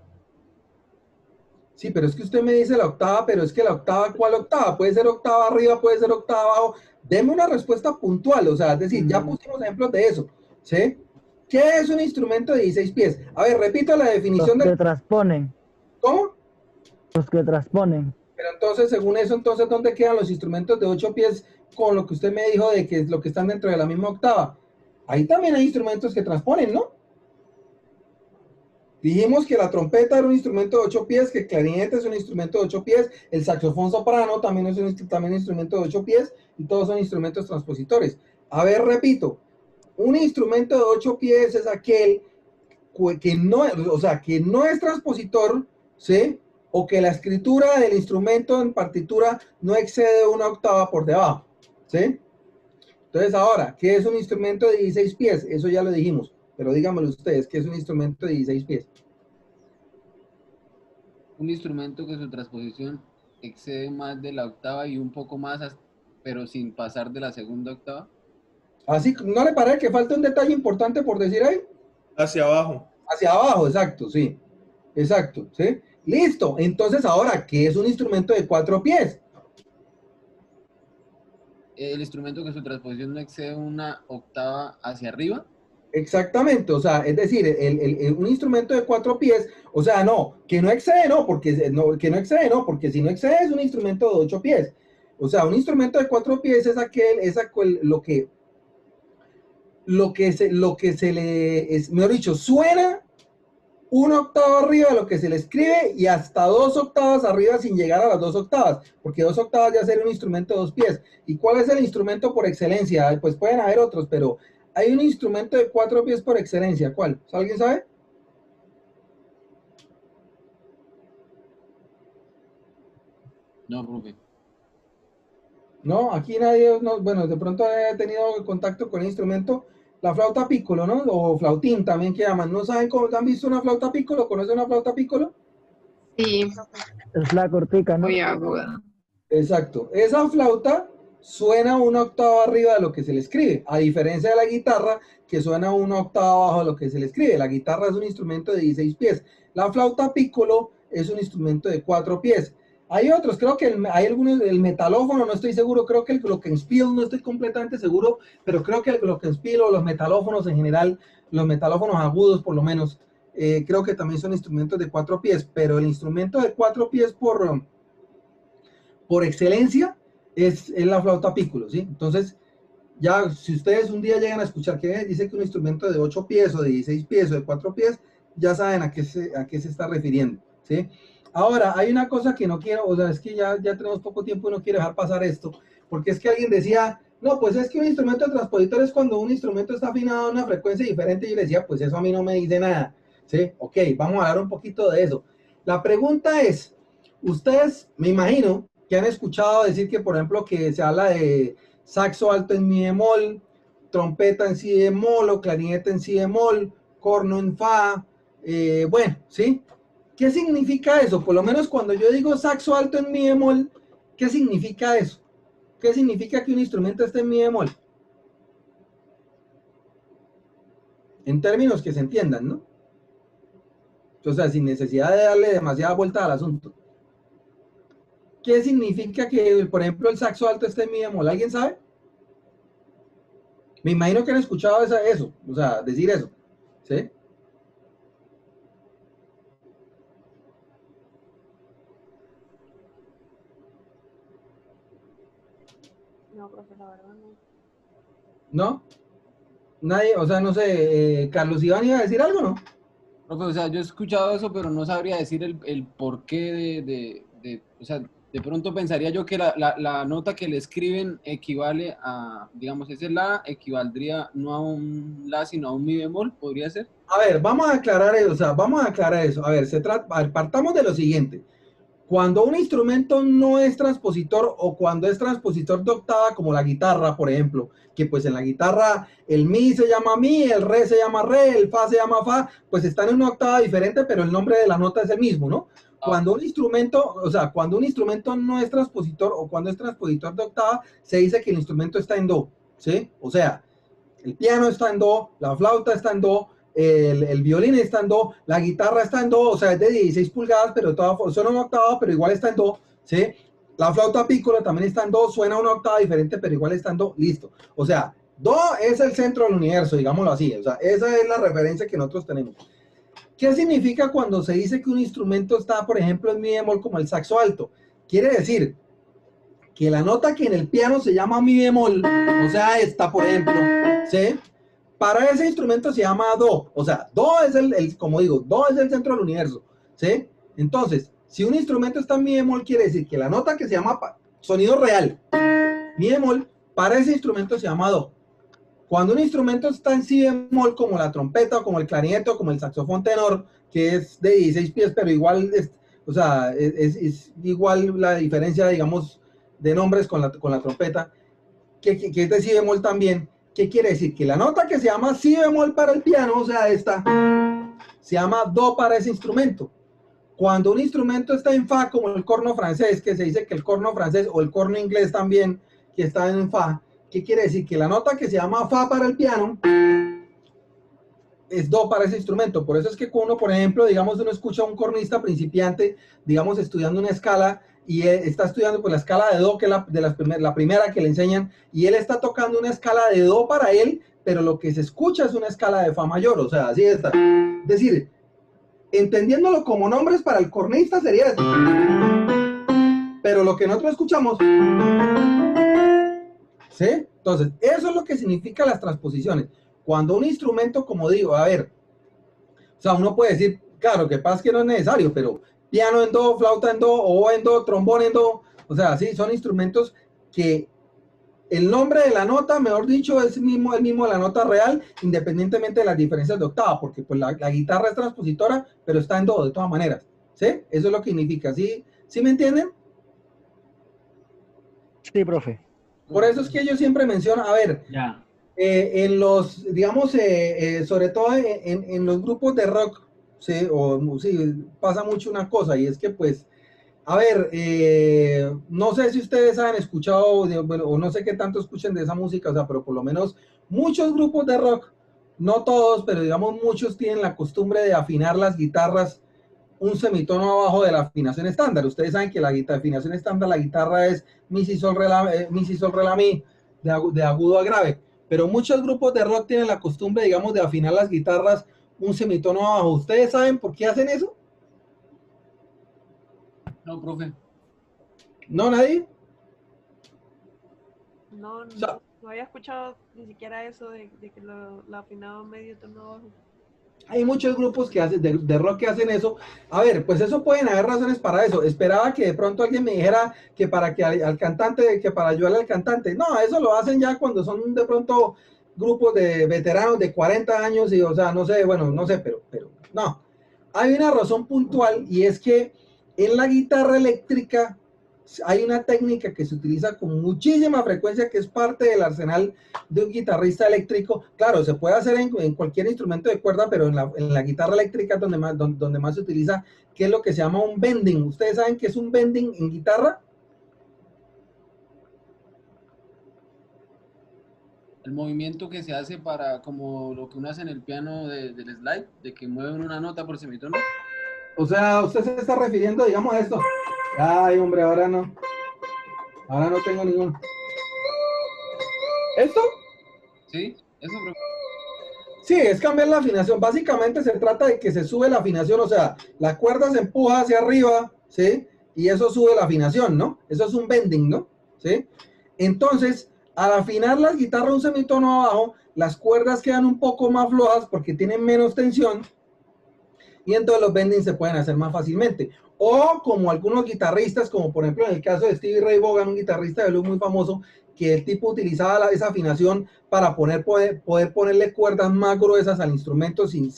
A: Sí, pero es que usted me dice la octava, pero es que la octava, ¿cuál octava? Puede ser octava arriba, puede ser octava abajo. Deme una respuesta puntual, o sea, es decir, ya pusimos ejemplos de eso, ¿sí? ¿Qué es un instrumento de 16 pies? A ver, repito la definición
H: Los que
A: de...
H: transponen,
A: ¿Cómo?
H: los que transponen.
A: Pero entonces, según eso, entonces, ¿dónde quedan los instrumentos de 8 pies con lo que usted me dijo de que es lo que están dentro de la misma octava? Ahí también hay instrumentos que transponen, ¿no? Dijimos que la trompeta era un instrumento de 8 pies, que el clarinete es un instrumento de 8 pies, el saxofón soprano también es un instrumento de 8 pies, y todos son instrumentos transpositores. A ver, repito, un instrumento de 8 pies es aquel que no, o sea, que no es transpositor, ¿sí? O que la escritura del instrumento en partitura no excede una octava por debajo, ¿sí? Entonces ahora, ¿qué es un instrumento de 16 pies? Eso ya lo dijimos, pero díganmelo ustedes, ¿qué es un instrumento de 16 pies?
F: Un instrumento que su transposición excede más de la octava y un poco más, pero sin pasar de la segunda octava.
A: Así, ¿no le parece que falta un detalle importante por decir ahí?
E: Hacia abajo.
A: Hacia abajo, exacto, sí. Exacto, ¿sí? Listo. Entonces ahora, ¿qué es un instrumento de 4 pies?
F: El instrumento que su transposición no excede una octava hacia arriba.
A: Exactamente, o sea, es decir, un instrumento de 4 pies, o sea, no, que no excede, no, porque que no excede, no, porque si no excede es un instrumento de 8 pies. O sea, un instrumento de 4 pies es lo que se le, es, mejor dicho, suena una octava arriba de lo que se le escribe y hasta 2 octavas arriba sin llegar a las 2 octavas, porque 2 octavas ya sería un instrumento de 2 pies. ¿Y cuál es el instrumento por excelencia? Pues pueden haber otros, pero hay un instrumento de 4 pies por excelencia. ¿Cuál? ¿Alguien sabe?
F: No, profe.
A: No, aquí nadie, no, bueno, de pronto he tenido contacto con el instrumento, la flauta piccolo, ¿no? O flautín también que llaman. ¿No saben cómo han visto una flauta piccolo? ¿Conocen una flauta piccolo?
G: Sí,
H: Es la cortica, ¿no?
G: muy aguda.
A: Exacto. Esa flauta suena una octava arriba de lo que se le escribe, a diferencia de la guitarra, que suena una octava abajo de lo que se le escribe. La guitarra es un instrumento de 16 pies. La flauta piccolo es un instrumento de 4 pies. Hay otros, creo que hay algunos, el metalófono, no estoy seguro, creo que el glockenspiel, no estoy completamente seguro, pero creo que el glockenspiel o los metalófonos en general, los metalófonos agudos por lo menos, creo que también son instrumentos de 4 pies, pero el instrumento de 4 pies por excelencia es la flauta piccolo, ¿sí? Entonces, ya si ustedes un día llegan a escuchar que dice que un instrumento de 8 pies o de 16 pies o de 4 pies, ya saben a qué se está refiriendo, ¿sí? Ahora, hay una cosa que no quiero, o sea, es que ya tenemos poco tiempo y no quiero dejar pasar esto, porque es que alguien decía, no, pues es que un instrumento de transpositor es cuando un instrumento está afinado a una frecuencia diferente, y yo le decía, pues eso a mí no me dice nada, ¿sí? Ok, vamos a hablar un poquito de eso. La pregunta es, ustedes, me imagino, que han escuchado decir que, por ejemplo, que se habla de saxo alto en mi bemol, trompeta en si bemol o clarinete en si bemol, corno en fa, bueno, ¿sí? ¿Qué significa eso? Por lo menos cuando yo digo saxo alto en mi bemol, ¿qué significa eso? ¿Qué significa que un instrumento esté en mi bemol? En términos que se entiendan, ¿no? O sea, sin necesidad de darle demasiada vuelta al asunto. ¿Qué significa que, por ejemplo, el saxo alto esté en mi bemol? ¿Alguien sabe? Me imagino que han escuchado eso, o sea, decir eso, ¿sí?
D: No, profe, la verdad no.
A: ¿No? Nadie, o sea, no sé, Carlos Iván iba a decir algo, ¿no?
F: Profe, o sea, yo he escuchado eso, pero no sabría decir el porqué o sea, de pronto pensaría yo que la nota que le escriben equivale a, digamos, ese la equivaldría no a un la, sino a un mi bemol, ¿podría ser?
A: A ver, vamos a aclarar eso, o sea, vamos a aclarar eso. A ver, partamos de lo siguiente. Cuando un instrumento no es transpositor o cuando es transpositor de octava, como la guitarra, por ejemplo, que pues en la guitarra el mi se llama mi, el re se llama re, el fa se llama fa, pues están en una octava diferente, pero el nombre de la nota es el mismo, ¿no? Cuando un instrumento, o sea, cuando un instrumento no es transpositor o cuando es transpositor de octava, se dice que el instrumento está en do, ¿sí? O sea, el piano está en do, la flauta está en do, el violín está en do, la guitarra está en do, o sea, es de 16 pulgadas, pero suena una octava, pero igual está en do, ¿sí? La flauta pícola también está en do, suena una octava diferente, pero igual está en do, listo. O sea, do es el centro del universo, digámoslo así, o sea, esa es la referencia que nosotros tenemos. ¿Qué significa cuando se dice que un instrumento está, por ejemplo, en mi bemol como el saxo alto? Quiere decir que la nota que en el piano se llama mi bemol, o sea, esta, por ejemplo, ¿sí? Para ese instrumento se llama do, o sea, do es como digo, do es el centro del universo, ¿sí? Entonces, si un instrumento está en mi bemol, quiere decir que la nota que se llama sonido real, mi bemol, para ese instrumento se llama do. Cuando un instrumento está en si bemol, como la trompeta, o como el clarinete, o como el saxofón tenor, que es de 16 pies, pero igual, o sea, es igual la diferencia, digamos, de nombres con la trompeta, que es de si bemol también. ¿Qué quiere decir? Que la nota que se llama si bemol para el piano, o sea, esta, se llama do para ese instrumento. Cuando un instrumento está en fa, como el corno francés, que se dice que el corno francés o el corno inglés también, que está en fa, ¿qué quiere decir? Que la nota que se llama fa para el piano es do para ese instrumento. Por eso es que uno, por ejemplo, digamos, uno escucha a un cornista principiante, digamos, estudiando una escala, y está estudiando pues la escala de do, que es la primera que le enseñan, y él está tocando una escala de do para él, pero lo que se escucha es una escala de fa mayor, o sea, así está. Es decir, entendiéndolo como nombres para el cornista sería esto, pero lo que nosotros escuchamos, ¿sí? Entonces, eso es lo que significa las transposiciones. Cuando un instrumento, como digo, a ver, o sea, uno puede decir, claro, que pasa que no es necesario, pero piano en do, flauta en do, oboe en do, trombón en do, o sea, sí, son instrumentos que el nombre de la nota, mejor dicho, es el mismo de la nota real, independientemente de las diferencias de octava, porque pues la guitarra es transpositora, pero está en do de todas maneras, ¿sí? Eso es lo que significa, ¿sí? ¿Sí me entienden?
H: Sí, profe.
A: Por eso es que yo siempre menciono, a ver,
C: Ya.
A: en los, digamos, sobre todo en los grupos de rock, ¿sí? Sí, pasa mucho una cosa, y es que pues, a ver, no sé si ustedes han escuchado, bueno, o no sé qué tanto escuchen de esa música, o sea, pero por lo menos muchos grupos de rock, no todos, pero digamos muchos tienen la costumbre de afinar las guitarras un semitono abajo de la afinación estándar. Ustedes saben que la afinación estándar, la guitarra es mi, si, sol, re, la, mi, de agudo a grave. Pero muchos grupos de rock tienen la costumbre, digamos, de afinar las guitarras un semitono abajo. ¿Ustedes saben por qué hacen eso?
F: No, profe.
A: ¿No, nadie?
D: No,
A: O sea,
D: no había escuchado ni siquiera eso de que lo afinado medio tono abajo.
A: hay muchos grupos que hacen de rock que hacen eso. A ver, pues eso pueden haber razones para eso. Esperaba que de pronto alguien me dijera que para que al cantante, que para ayudarle al cantante. No, eso lo hacen ya cuando son de pronto grupos de veteranos de 40 años y, o sea, no sé, bueno, no sé, pero no. Hay una razón puntual y es que en la guitarra eléctrica, hay una técnica que se utiliza con muchísima frecuencia, que es parte del arsenal de un guitarrista eléctrico. Claro, se puede hacer en cualquier instrumento de cuerda, pero en la guitarra eléctrica es donde más se utiliza, que es lo que se llama un bending. ¿Ustedes saben qué es un bending en guitarra?
F: El movimiento que se hace para, como lo que uno hace en el piano del slide, de que mueven una nota por semitono.
A: O sea, usted se está refiriendo, digamos, a esto. Ay, hombre, ahora no tengo ninguno. ¿Esto?
F: Sí, eso.
A: Sí, es cambiar la afinación. Básicamente se trata de que se sube la afinación, o sea, la cuerda se empuja hacia arriba, ¿sí? Y eso sube la afinación, ¿no? Eso es un bending, ¿no? ¿Sí? Entonces, al afinar las guitarras un semitono abajo, las cuerdas quedan un poco más flojas porque tienen menos tensión, y entonces los bendings se pueden hacer más fácilmente. O como algunos guitarristas, como por ejemplo en el caso de Stevie Ray Vaughan, un guitarrista de blues muy famoso, que el tipo utilizaba esa afinación para poder ponerle cuerdas más gruesas al instrumento sin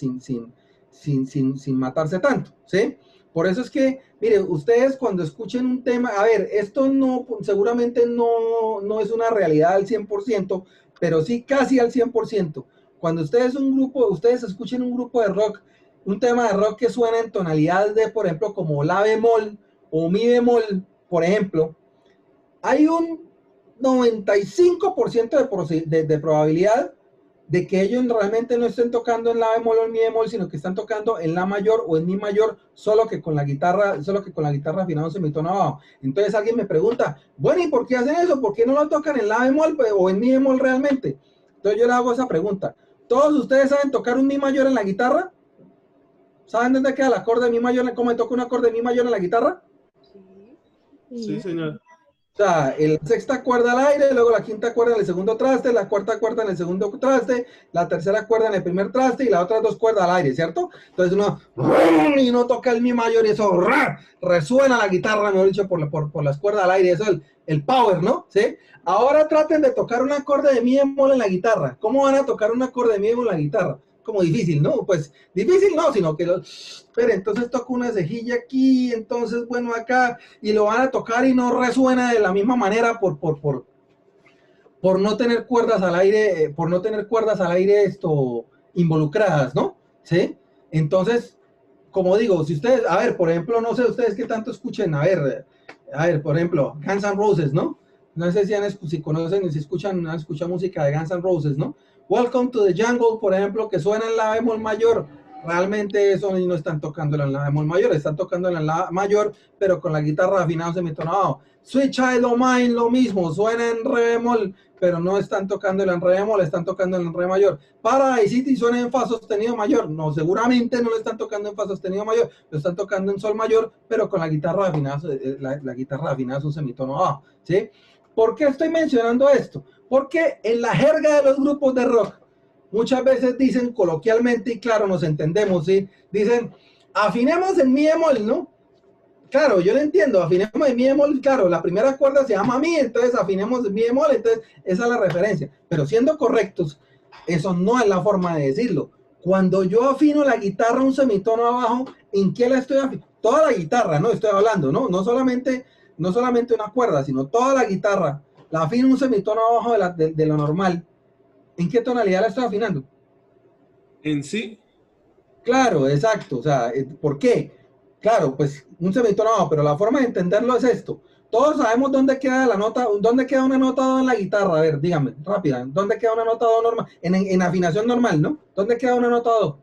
A: matarse tanto, ¿sí? Por eso es que, mire, ustedes cuando escuchen un tema, a ver, esto no, seguramente no es una realidad al 100%, pero sí casi al 100%. Cuando ustedes escuchen un grupo de rock, un tema de rock que suena en tonalidad de, por ejemplo, como la bemol o mi bemol, por ejemplo, hay un 95% de probabilidad de que ellos realmente no estén tocando en la bemol o en mi bemol, sino que están tocando en la mayor o en mi mayor, solo que con la guitarra afinada un semitono abajo. Entonces alguien me pregunta, bueno, ¿y por qué hacen eso? ¿Por qué no lo tocan en la bemol o en mi bemol realmente? Entonces yo le hago esa pregunta. ¿Todos ustedes saben tocar un mi mayor en la guitarra? ¿Saben dónde queda el acorde de mi mayor? ¿Cómo me toca un acorde de mi mayor en la guitarra?
E: Sí, señor.
A: O sea, la sexta cuerda al aire, luego la quinta cuerda en el segundo traste, la cuarta cuerda en el segundo traste, la tercera cuerda en el primer traste y las otras dos cuerdas al aire, ¿cierto? Entonces uno toca el mi mayor y eso resuena la guitarra, mejor dicho, por las cuerdas al aire, eso es el power, ¿no? ¿Sí? Ahora traten de tocar un acorde de mi bemol en la guitarra. ¿Cómo van a tocar un acorde de mi bemol en la guitarra? Como difícil, ¿no? Pues difícil no, sino que pero entonces toco una cejilla aquí, entonces bueno acá, y lo van a tocar y no resuena de la misma manera por no tener cuerdas al aire, involucradas, ¿no? ¿Sí? Entonces, como digo, si ustedes, a ver, por ejemplo, no sé ustedes qué tanto escuchen, a ver, por ejemplo, Guns N' Roses, ¿no? No sé si conocen, si han escuchado música de Guns N' Roses, ¿no? Welcome to the Jungle, por ejemplo, que suena en la bemol mayor. Realmente eso no están tocando en la bemol mayor, están tocando en la mayor, pero con la guitarra afinada semitono abajo. Sweet Child O' Mine, lo mismo, suena en re bemol, pero no están tocando en re bemol, están tocando en re mayor. Paradise City suena en fa sostenido mayor, no, seguramente no lo están tocando en fa sostenido mayor, lo están tocando en sol mayor, pero con la guitarra afinada, la guitarra afinada es un semitono abajo, ¿sí? ¿Por qué estoy mencionando esto? Porque en la jerga de los grupos de rock, muchas veces dicen coloquialmente, y claro, nos entendemos, ¿sí? Dicen, afinemos en mi bemol, ¿no? Claro, yo lo entiendo, afinemos en mi bemol, claro, la primera cuerda se llama mi, entonces afinemos en mi bemol, entonces esa es la referencia. Pero siendo correctos, eso no es la forma de decirlo. Cuando yo afino la guitarra un semitono abajo, ¿en qué la estoy afinando? Toda la guitarra, ¿no? Estoy hablando, ¿no? No solamente una cuerda, sino toda la guitarra. La afino un semitono abajo de lo normal. ¿En qué tonalidad la estoy afinando?
E: En sí.
A: Claro, exacto. O sea, ¿por qué? Claro, pues un semitono abajo, pero la forma de entenderlo es esto. Todos sabemos dónde queda la nota, dónde queda una nota do en la guitarra. A ver, dígame, rápida. ¿Dónde queda una nota do normal? En afinación normal, ¿no? ¿Dónde queda una nota do?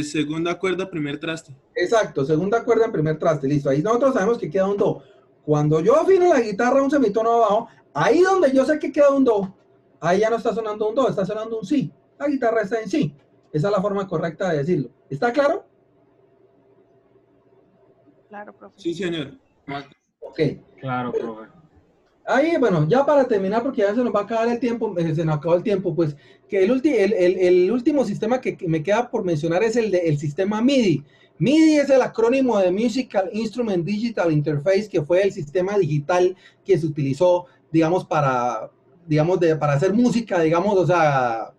E: Segunda cuerda, primer traste.
A: Exacto, segunda cuerda en primer traste. Listo. Ahí nosotros sabemos que queda un do. Cuando yo afino la guitarra un semitono abajo, ahí donde yo sé que queda un do, ahí ya no está sonando un do, está sonando un si. La guitarra está en si. Esa es la forma correcta de decirlo. ¿Está claro?
D: Claro, profe.
E: Sí, señor.
A: Ok.
C: Claro, profe.
A: Ahí, bueno, ya para terminar, porque ya se nos va a acabar el tiempo, se nos acabó el tiempo, pues, que el último sistema que me queda por mencionar es el sistema MIDI. MIDI es el acrónimo de Musical Instrument Digital Interface, que fue el sistema digital que se utilizó, digamos, para hacer música, digamos, o sea,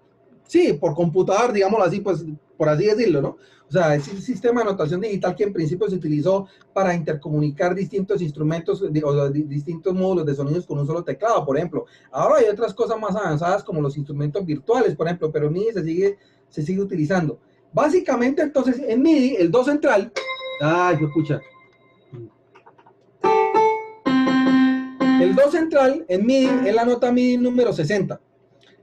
A: sí, por computador, digámoslo así, pues por así decirlo, ¿no? O sea, es un sistema de notación digital que en principio se utilizó para intercomunicar distintos instrumentos o distintos módulos de sonidos con un solo teclado, por ejemplo. Ahora hay otras cosas más avanzadas como los instrumentos virtuales, por ejemplo, pero MIDI se sigue utilizando. Básicamente, entonces, en MIDI, el do central, ay, escucha. El do central en MIDI es la nota MIDI número 60.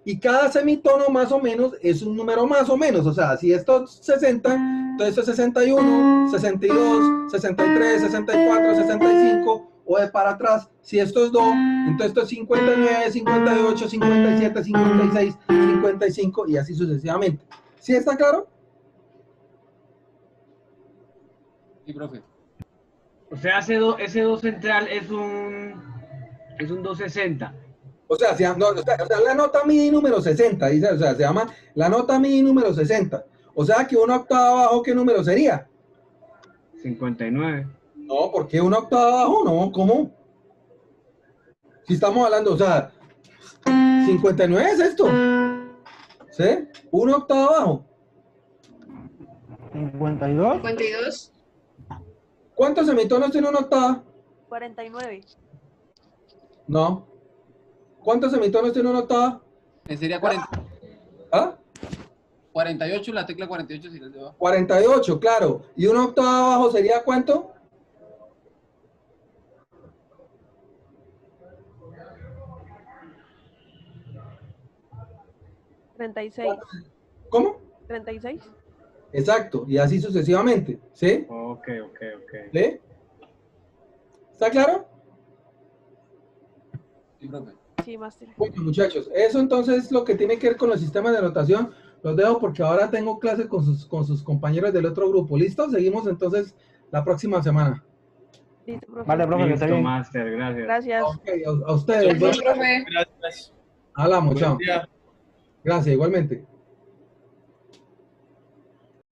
A: Y cada semitono más o menos es un número más o menos, o sea, si esto es 60, entonces esto es 61, 62, 63, 64, 65, o de para atrás, si esto es do, entonces esto es 59, 58, 57, 56, 55 y así sucesivamente. ¿Sí está claro?
F: Sí, profe.
C: O sea, ese do central es un 260.
A: O sea, la nota MIDI número 60, dice, o sea, se llama la nota MIDI número 60. O sea, que una octava abajo, ¿qué número sería?
C: 59.
A: No, ¿por qué una octava abajo? No, ¿cómo? Si estamos hablando, o sea, 59 es esto. ¿Sí? Una octava abajo.
H: 52.
G: 52.
A: ¿Cuántos semitonos tiene una octava?
D: 49.
A: No. ¿Cuántos semitonos tiene una octava?
F: Sería 40,
A: ¿Ah?
F: 48, la tecla 48 sería el de abajo.
A: 48, claro. ¿Y una octava abajo sería cuánto?
D: ¿36?
A: ¿Cómo?
D: 36.
A: Exacto, y así sucesivamente. ¿Sí?
C: Ok.
A: ¿Sí? ¿Está claro?
F: Sí, profe.
D: Sí, máster.
A: Bueno, muchachos, eso entonces es lo que tiene que ver con los sistemas de anotación. Los dejo porque ahora tengo clases con sus compañeros del otro grupo. ¿Listo? Seguimos entonces la próxima semana.
D: Listo, profe.
H: Vale, profe, que esté
C: Listo,
H: bien.
C: máster, gracias.
D: Gracias.
A: Ok, a ustedes.
G: Gracias, profe.
E: Gracias.
A: Hablamos,
E: Buen
A: chao.
E: día.
A: Gracias, igualmente.